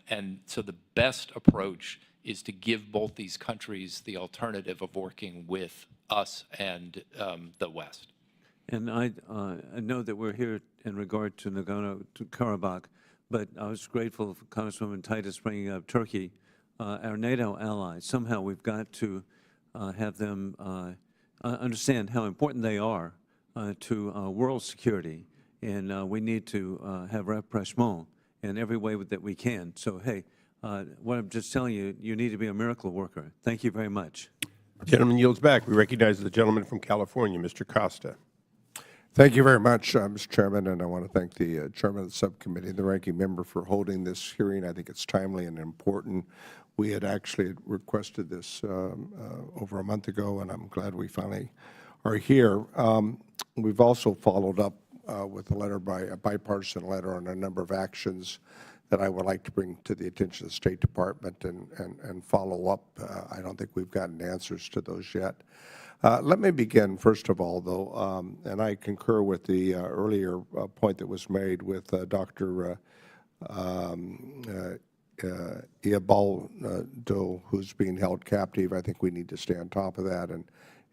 And so the best approach is to give both these countries the alternative of working with us and the West. And I know that we're here in regard to Nagorno-Karabakh, but I was grateful for Congresswoman Titus bringing up Turkey, our NATO ally. Somehow we've got to have them understand how important they are to world security, and we need to have rapprochement in every way that we can. So, hey, what I'm just telling you, you need to be a miracle worker. Thank you very much. The gentleman yields back. We recognize the gentleman from California, Mr. Costa. Thank you very much, Mr. Chairman, and I want to thank the Chairman of the Subcommittee and the Ranking Member for holding this hearing. I think it's timely and important. We had actually requested this over a month ago, and I'm glad we finally are here. We've also followed up with a bipartisan letter on a number of actions that I would like to bring to the attention of the State Department and follow up. I don't think we've gotten answers to those yet. Let me begin, first of all, though, and I concur with the earlier point that was made with Dr. Iabaldo, who's being held captive. I think we need to stay on top of that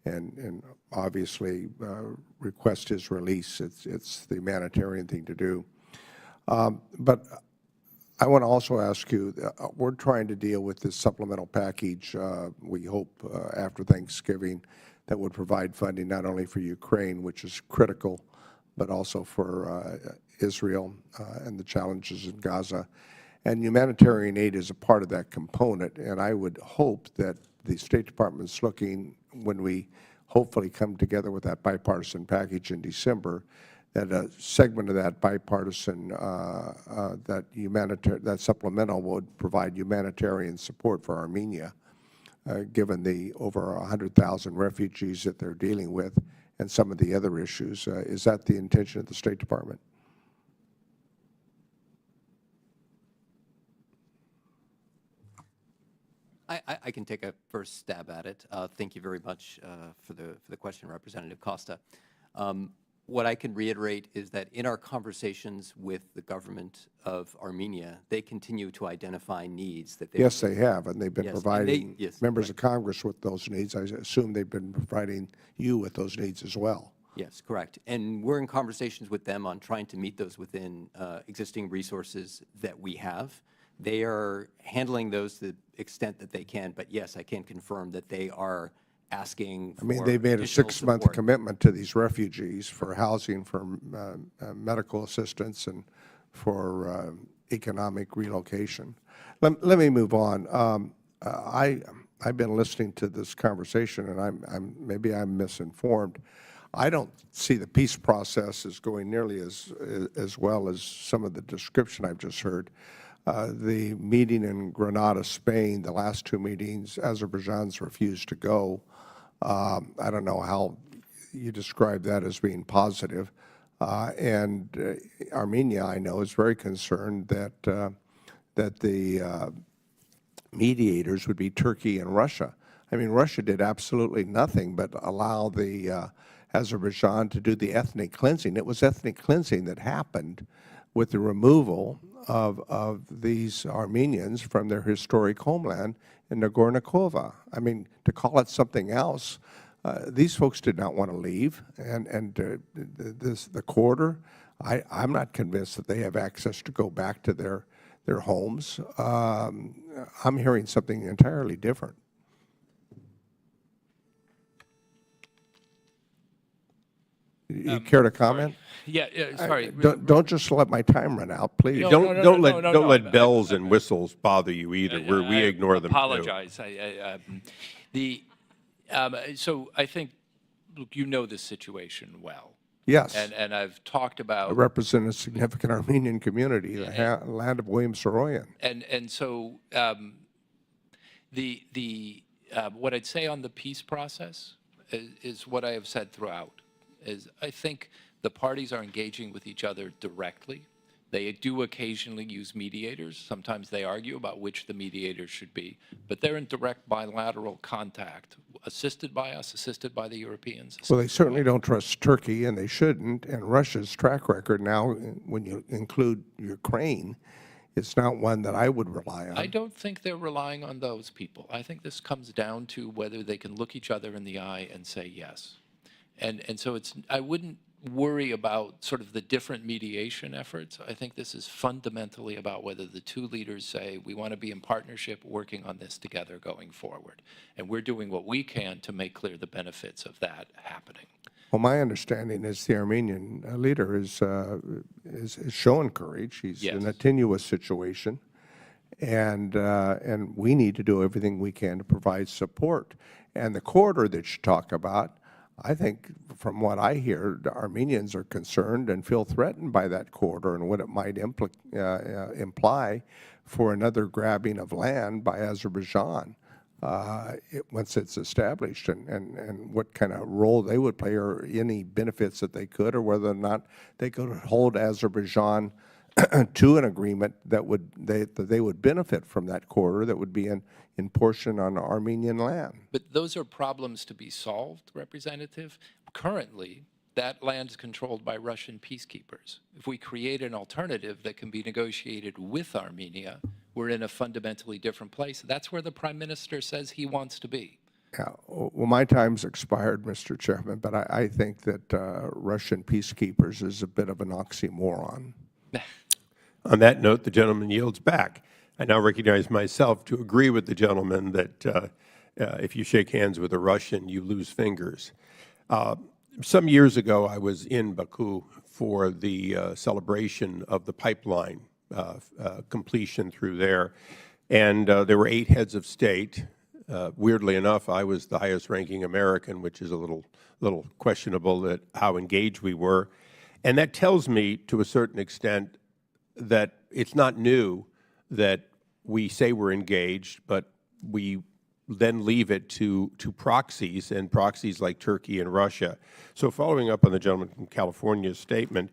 and obviously request his release. It's the humanitarian thing to do. But I want to also ask you, we're trying to deal with this supplemental package, we hope, after Thanksgiving, that would provide funding not only for Ukraine, which is critical, but also for Israel and the challenges in Gaza. And humanitarian aid is a part of that component, and I would hope that the State Department's looking, when we hopefully come together with that bipartisan package in December, that a segment of that bipartisan, that supplemental would provide humanitarian support for Armenia, given the over 100,000 refugees that they're dealing with and some of the other issues. Is that the intention of the State Department? I can take a first stab at it. Thank you very much for the question, Representative Costa. What I can reiterate is that in our conversations with the government of Armenia, they continue to identify needs that they Yes, they have, and they've been Yes, providing yes, members correct. of Congress with those needs. I assume they've been providing you with those needs as well. Yes, correct. And we're in conversations with them on trying to meet those within existing resources that we have. They are handling those to the extent that they can, but yes, I can confirm that they are asking for I mean, they've made a additional 6-month support. commitment to these refugees for housing, for medical assistance, and for economic relocation. Let me move on. I've been listening to this conversation, and maybe I'm misinformed. I don't see the peace process as going nearly as well as some of the description I've just heard. The meeting in Granada, Spain, the last two meetings, Azerbaijan's refused to go. I don't know how you describe that as being positive. Armenia, I know, is very concerned that the mediators would be Turkey and Russia. I mean, Russia did absolutely nothing but allow the Azerbaijan to do the ethnic cleansing. It was ethnic cleansing that happened with the removal of these Armenians from their historic homeland in Nagorno-Karabakh. I mean, to call it something else, these folks did not want to leave, and the quarter, I'm not convinced that they have access to go back to their homes. I'm hearing something entirely different. You care to comment? Yeah, sorry. Don't just let my time run out, please. Don't let bells and whistles bother you either. We ignore them too. Apologize. So I think, look, you know this situation well. Yes. And I've talked about. I represent a significant Armenian community, the land of William Saroyan. And so what I'd say on the peace process is what I have said throughout. Is I think the parties are engaging with each other directly. They do occasionally use mediators. Sometimes they argue about which the mediators should be, but they're in direct bilateral contact, assisted by us, assisted by the Europeans. Well, they certainly don't trust Turkey, and they shouldn't. And Russia's track record now, when you include Ukraine, it's not one that I would rely on. I don't think they're relying on those people. I think this comes down to whether they can look each other in the eye and say yes. And so I wouldn't worry about sort of the different mediation efforts. I think this is fundamentally about whether the two leaders say, we want to be in partnership working on this together going forward. And we're doing what we can to make clear the benefits of that happening. Well, my understanding is the Armenian leader is showing courage. He's in a tenuous situation. And we need to do everything we can to provide support. And the corridor that you talk about, I think from what I hear, the Armenians are concerned and feel threatened by that corridor and what it might imply for another grabbing of land by Azerbaijan once it's established, and what kind of role they would play or any benefits that they could, or whether or not they could hold Azerbaijan to an agreement that they would benefit from that corridor that would be in portion on Armenian land. But those are problems to be solved, Representative. Currently, that land is controlled by Russian peacekeepers. If we create an alternative that can be negotiated with Armenia, we're in a fundamentally different place. That's where the Prime Minister says he wants to be. Yeah, well, my time's expired, Mr. Chairman, but I think that Russian peacekeepers is a bit of an oxymoron. On that note, the gentleman yields back. I now recognize myself to agree with the gentleman that if you shake hands with a Russian, you lose fingers. Some years ago, I was in Baku for the celebration of the pipeline completion through there, and there were 8 heads of state. Weirdly enough, I was the highest-ranking American, which is a little questionable that how engaged we were. And that tells me, to a certain extent, that it's not new that we say we're engaged, but we then leave it to proxies, and proxies like Turkey and Russia. So following up on the gentleman from California's statement,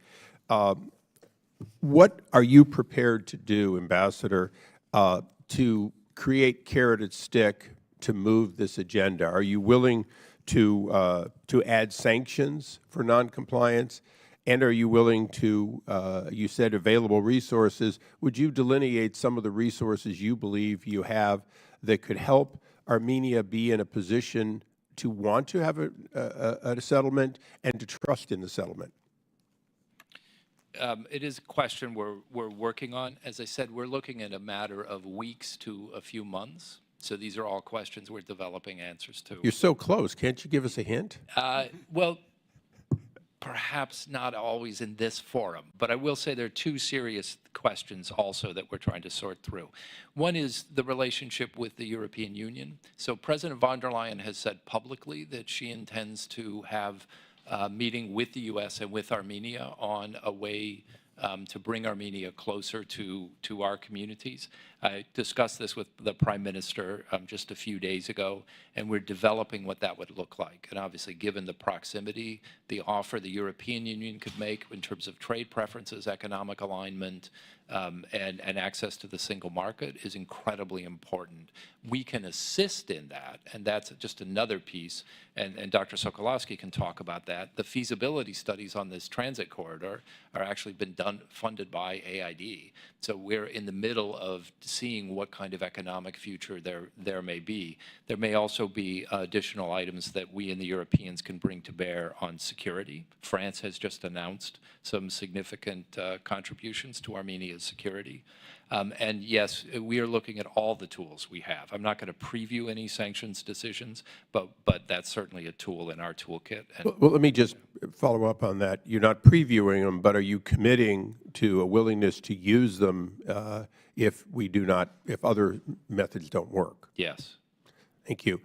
what are you prepared to do, Ambassador, to create carrot and stick to move this agenda? Are you willing to add sanctions for noncompliance? And are you willing to, you said available resources, would you delineate some of the resources you believe you have that could help Armenia be in a position to want to have a settlement and to trust in the settlement? It is a question we're working on. As I said, we're looking at a matter of weeks to a few months. So these are all questions we're developing answers to. You're so close. Can't you give us a hint? Well, perhaps not always in this forum, but I will say there are two serious questions also that we're trying to sort through. One is the relationship with the European Union. So President von der Leyen has said publicly that she intends to have a meeting with the U.S. and with Armenia on a way to bring Armenia closer to our communities. I discussed this with the Prime Minister just a few days ago, and we're developing what that would look like. And obviously, given the proximity, the offer the European Union could make in terms of trade preferences, economic alignment, and access to the single market is incredibly important. We can assist in that, and that's just another piece, and Dr. Sokolowski can talk about that. The feasibility studies on this transit corridor are actually been funded by AID. So we're in the middle of seeing what kind of economic future there may be. There may also be additional items that we and the Europeans can bring to bear on security. France has just announced some significant contributions to Armenia's security. And yes, we are looking at all the tools we have. I'm not going to preview any sanctions decisions, but that's certainly a tool in our toolkit. And well, let me just follow up on that. You're not previewing them, but are you committing to a willingness to use them if other methods don't work? yes. Thank you.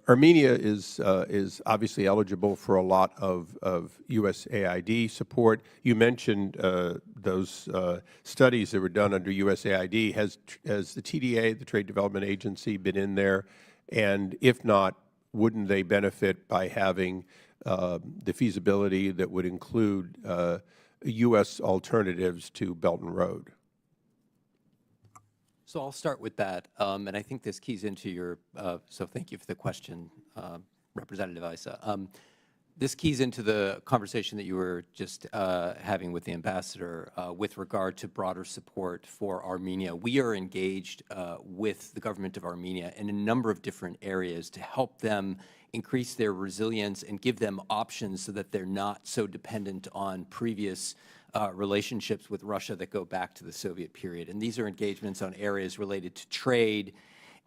Armenia is obviously eligible for a lot of USAID support. You mentioned those studies that were done under USAID. Has the TDA, the Trade Development Agency, been in there? And if not, wouldn't they benefit by having the feasibility that would include U.S. alternatives to Belt and Road? So I'll start with that, and I think this keys into your, so thank you for the question, Representative Issa. This keys into the conversation that you were just having with the ambassador with regard to broader support for Armenia. We are engaged with the government of Armenia in a number of different areas to help them increase their resilience and give them options so that they're not so dependent on previous relationships with Russia that go back to the Soviet period. And these are engagements on areas related to trade,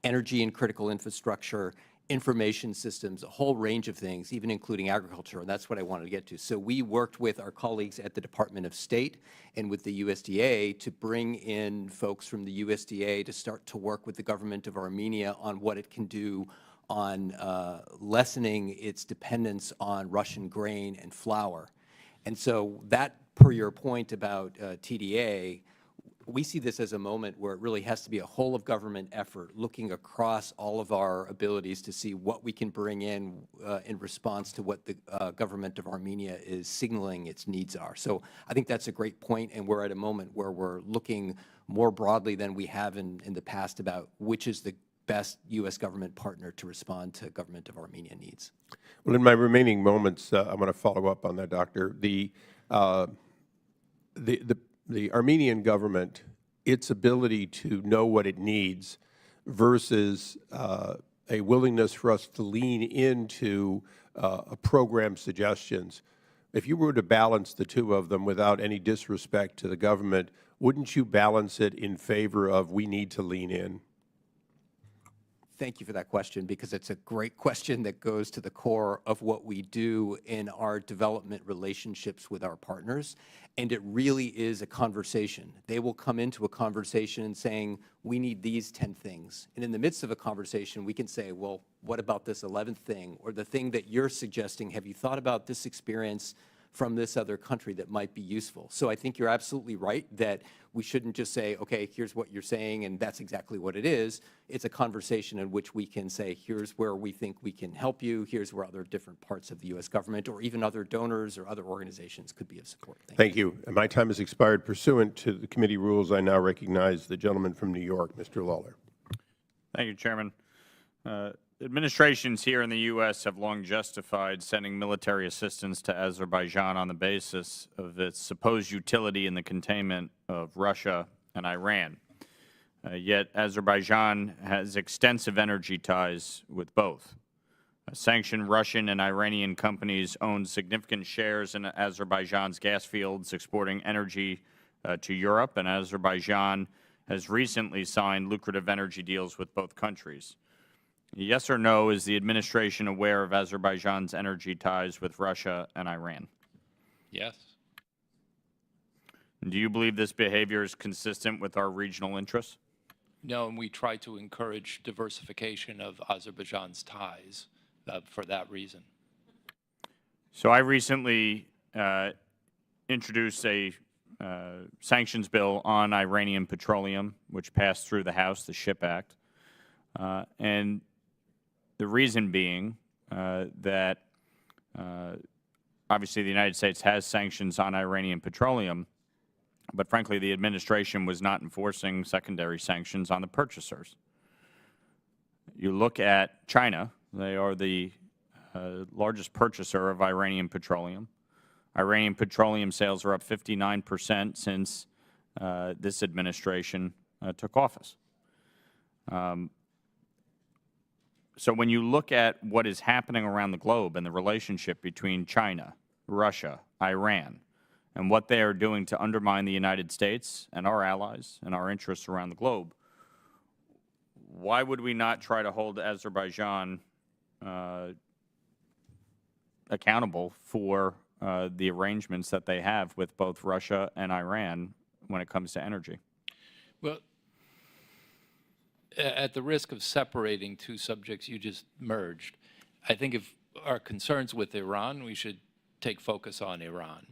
energy and critical infrastructure, information systems, a whole range of things, even including agriculture, and that's what I wanted to get to. So we worked with our colleagues at the Department of State and with the USDA to bring in folks from the USDA to start to work with the government of Armenia on what it can do on lessening its dependence on Russian grain and flour. And so that, per your point about TDA, we see this as a moment where it really has to be a whole of government effort, looking across all of our abilities to see what we can bring in response to what the government of Armenia is signaling its needs are. So I think that's a great point, and we're at a moment where we're looking more broadly than we have in the past about which is the best U.S. government partner to respond to government of Armenia needs. Well, in my remaining moments, I'm going to follow up on that, Doctor. The Armenian government, its ability to know what it needs versus a willingness for us to lean into a program suggestions. If you were to balance the two of them without any disrespect to the government, wouldn't you balance it in favor of we need to lean in? Thank you for that question, because it's a great question that goes to the core of what we do in our development relationships with our partners. And it really is a conversation. They will come into a conversation saying, we need these 10 things. And in the midst of a conversation, we can say, well, what about this 11th thing? Or the thing that you're suggesting, have you thought about this experience from this other country that might be useful? So I think you're absolutely right that we shouldn't just say, okay, here's what you're saying, and that's exactly what it is. It's a conversation in which we can say, here's where we think we can help you, here's where other different parts of the U.S. government or even other donors or other organizations could be of support. Thank you. And my time has expired. Pursuant to the committee rules, I now recognize the gentleman from New York, Mr. Lawler. Thank you, Chairman. Administrations here in the U.S. have long justified sending military assistance to Azerbaijan on the basis of its supposed utility in the containment of Russia and Iran. Yet Azerbaijan has extensive energy ties with both. Sanctioned Russian and Iranian companies own significant shares in Azerbaijan's gas fields, exporting energy to Europe, and Azerbaijan has recently signed lucrative energy deals with both countries. Yes or no, is the administration aware of Azerbaijan's energy ties with Russia and Iran? Yes. Do you believe this behavior is consistent with our regional interests? No, and we try to encourage diversification of Azerbaijan's ties for that reason. So I recently introduced a sanctions bill on Iranian petroleum, which passed through the House, the SHIP Act. And the reason being that obviously the United States has sanctions on Iranian petroleum, but frankly the administration was not enforcing secondary sanctions on the purchasers. You look at China, they are the largest purchaser of Iranian petroleum. Iranian petroleum sales are up 59% since this administration took office. So when you look at what is happening around the globe and the relationship between China, Russia, Iran, and what they are doing to undermine the United States and our allies and our interests around the globe, why would we not try to hold Azerbaijan accountable for the arrangements that they have with both Russia and Iran when it comes to energy? Well, at the risk of separating two subjects you just merged, I think if our concerns with Iran, we should take focus on Iran.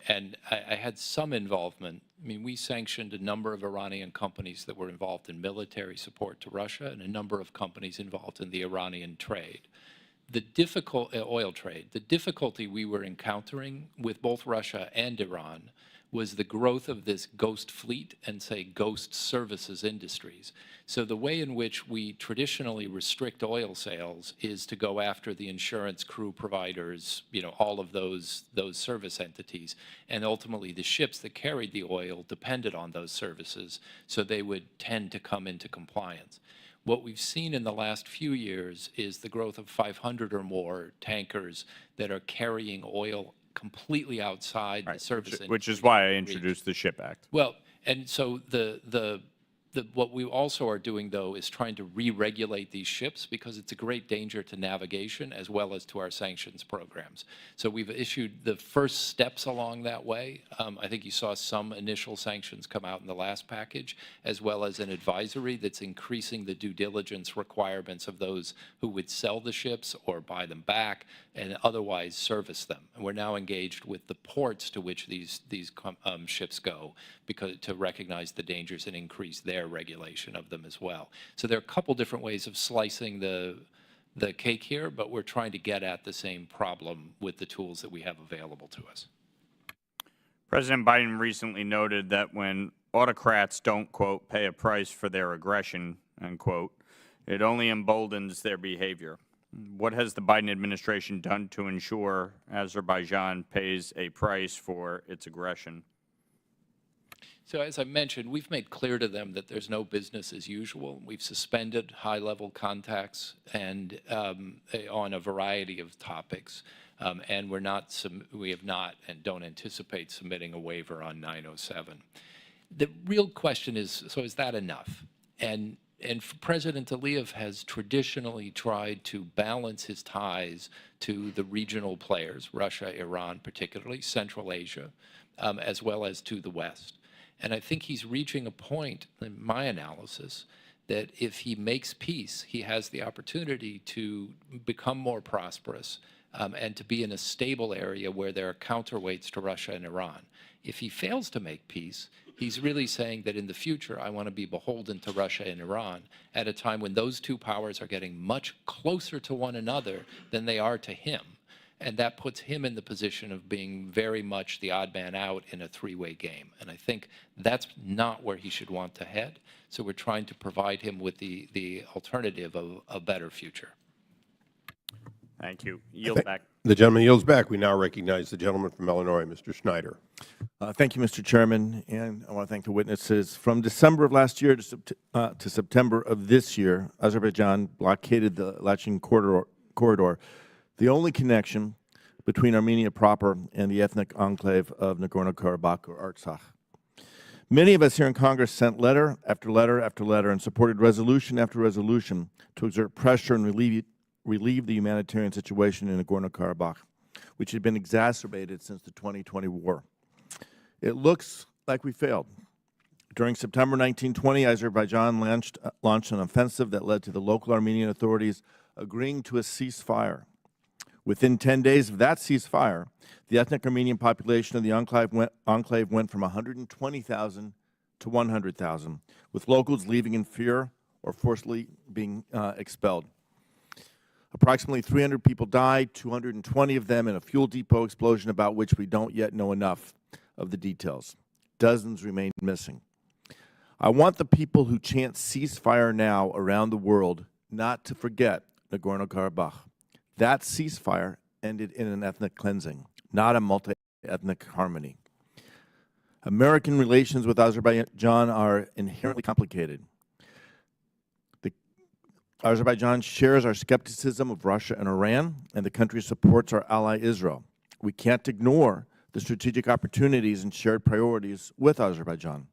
And I had some involvement. I mean, we sanctioned a number of Iranian companies that were involved in military support to Russia and a number of companies involved in the Iranian trade. The oil trade, the difficulty we were encountering with both Russia and Iran was the growth of this ghost fleet and, say, ghost services industries. So the way in which we traditionally restrict oil sales is to go after the insurance, crew providers, you know, all of those service entities. And ultimately, the ships that carried the oil depended on those services, so they would tend to come into compliance. What we've seen in the last few years is the growth of 500 or more tankers that are carrying oil completely outside the service industry. Which is why I introduced the SHIP Act. Well, and so what we also are doing, though, is trying to re-regulate these ships because it's a great danger to navigation as well as to our sanctions programs. So we've issued the first steps along that way. I think you saw some initial sanctions come out in the last package, as well as an advisory that's increasing the due diligence requirements of those who would sell the ships or buy them back and otherwise service them. And we're now engaged with the ports to which these ships go because to recognize the dangers and increase their regulation of them as well. So there are a couple different ways of slicing the cake here, but we're trying to get at the same problem with the tools that we have available to us. President Biden recently noted that when autocrats don't, quote, pay a price for their aggression, unquote, it only emboldens their behavior. What has the Biden administration done to ensure Azerbaijan pays a price for its aggression? So as I mentioned, we've made clear to them that there's no business as usual. We've suspended high-level contacts and on a variety of topics, and we have not and don't anticipate submitting a waiver on 907. The real question is, so is that enough? And President Aliyev has traditionally tried to balance his ties to the regional players, Russia, Iran particularly, Central Asia, as well as to the West. And I think he's reaching a point, in my analysis, that if he makes peace, he has the opportunity to become more prosperous and to be in a stable area where there are counterweights to Russia and Iran. If he fails to make peace, he's really saying that in the future, I want to be beholden to Russia and Iran at a time when those two powers are getting much closer to one another than they are to him. And that puts him in the position of being very much the odd man out in a three-way game. And I think that's not where he should want to head. So we're trying to provide him with the alternative of a better future. Thank you. Yield back. The gentleman yields back. We now recognize the gentleman from Illinois, Mr. Schneider. Thank you, Mr. Chairman, and I want to thank the witnesses. From December of last year to September of this year, Azerbaijan blockaded the Lachin corridor, the only connection between Armenia proper and the ethnic enclave of Nagorno-Karabakh or Artsakh. Many of us here in Congress sent letter after letter after letter and supported resolution after resolution to exert pressure and relieve the humanitarian situation in Nagorno-Karabakh, which had been exacerbated since the 2020 war. It looks like we failed. During September 1920, Azerbaijan launched an offensive that led to the local Armenian authorities agreeing to a ceasefire. Within 10 days of that ceasefire, the ethnic Armenian population of the enclave went from 120,000 to 100,000, with locals leaving in fear or forcibly being expelled. Approximately 300 people died, 220 of them in a fuel depot explosion about which we don't yet know enough of the details. Dozens remain missing. I want the people who chant ceasefire now around the world not to forget Nagorno-Karabakh. That ceasefire ended in an ethnic cleansing, not a multi-ethnic harmony. American relations with Azerbaijan are inherently complicated. Azerbaijan shares our skepticism of Russia and Iran, and the country supports our ally Israel. We can't ignore the strategic opportunities and shared priorities with Azerbaijan.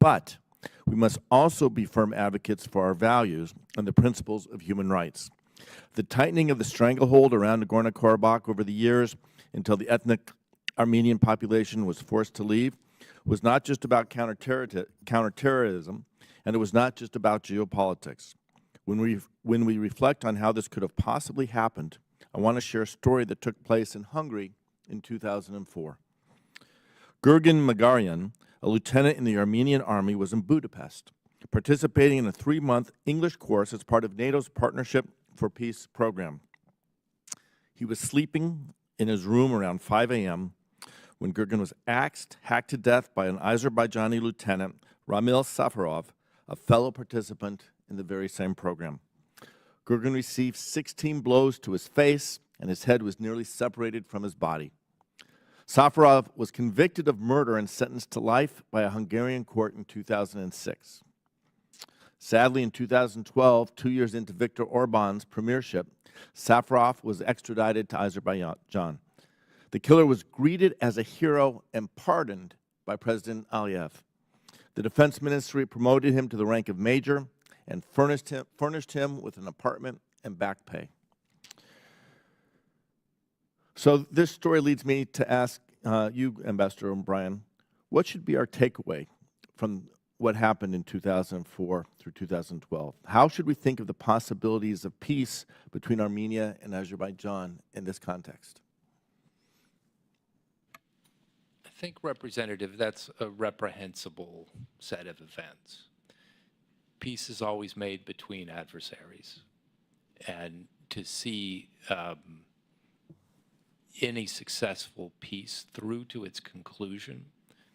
But we must also be firm advocates for our values and the principles of human rights. The tightening of the stranglehold around Nagorno-Karabakh over the years until the ethnic Armenian population was forced to leave was not just about counterterrorism, and it was not just about geopolitics. When we reflect on how this could have possibly happened, I want to share a story that took place in Hungary in 2004. Gurgen Magarian, a lieutenant in the Armenian army, was in Budapest, participating in a 3-month English course as part of NATO's Partnership for Peace program. He was sleeping in his room around 5 a.m. when Gurgen was hacked to death by an Azerbaijani lieutenant, Ramil Safarov, a fellow participant in the very same program. Gurgen received 16 blows to his face, and his head was nearly separated from his body. Safarov was convicted of murder and sentenced to life by a Hungarian court in 2006. Sadly, in 2012, 2 years into Viktor Orban's premiership, Safarov was extradited to Azerbaijan. The killer was greeted as a hero and pardoned by President Aliyev. The Defense Ministry promoted him to the rank of major and furnished him with an apartment and back pay. So this story leads me to ask you, Ambassador O'Brien, what should be our takeaway from what happened in 2004 through 2012? How should we think of the possibilities of peace between Armenia and Azerbaijan in this context? I think, Representative, that's a reprehensible set of events. Peace is always made between adversaries, and to see any successful peace through to its conclusion,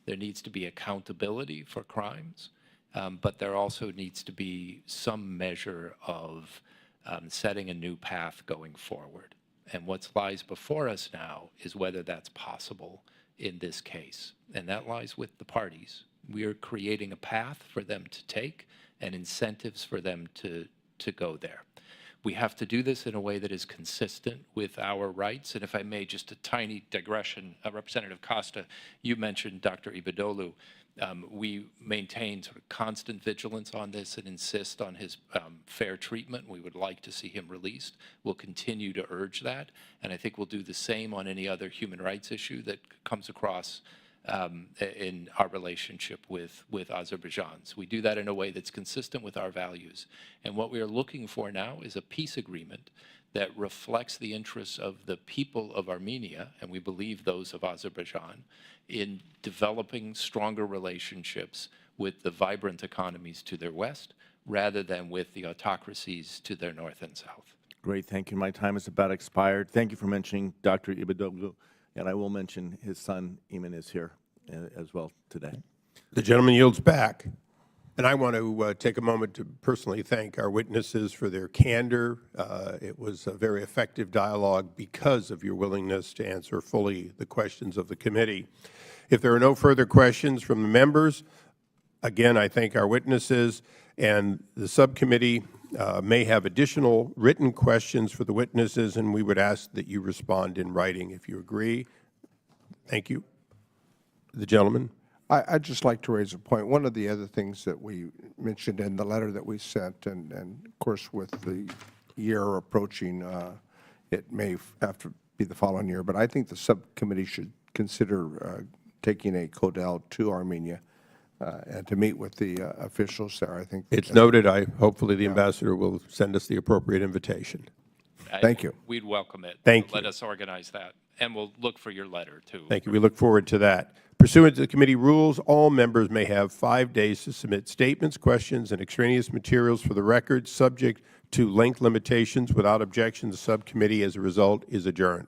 there needs to be accountability for crimes, but there also needs to be some measure of setting a new path going forward. And what lies before us now is whether that's possible in this case, and that lies with the parties. We are creating a path for them to take and incentives for them to go there. We have to do this in a way that is consistent with our rights. And if I may, just a tiny digression, Representative Costa, you mentioned Dr. Ibadolu. We maintain sort of constant vigilance on this and insist on his fair treatment. We would like to see him released. We'll continue to urge that. And I think we'll do the same on any other human rights issue that comes across in our relationship with Azerbaijan. So we do that in a way that's consistent with our values. And what we are looking for now is a peace agreement that reflects the interests of the people of Armenia, and we believe those of Azerbaijan, in developing stronger relationships with the vibrant economies to their west, rather than with the autocracies to their north and south. Great, thank you. My time is about expired. Thank you for mentioning Dr. Ibadoglu. And I will mention his son, Eamon, is here as well today. The gentleman yields back. And I want to take a moment to personally thank our witnesses for their candor. It was a very effective dialogue because of your willingness to answer fully the questions of the committee. If there are no further questions from the members, again, I thank our witnesses, and the subcommittee may have additional written questions for the witnesses, and we would ask that you respond in writing if you agree. Thank you. The gentleman. I'd just like to raise a point. One of the other things that we mentioned in the letter that we sent, and of course with the year approaching, it may have to be the following year, but I think the subcommittee should consider taking a CODEL to Armenia and to meet with the officials there. I think It's noted. Hopefully the ambassador will send us the appropriate invitation. Thank you. We'd welcome it. Thank Let you. us organize that, and we'll look for your letter, too. Thank you. We look forward to that. Pursuant to the committee rules, all members may have 5 days to submit statements, questions, and extraneous materials for the record, subject to length limitations. Without objection, the subcommittee, as a result, is adjourned.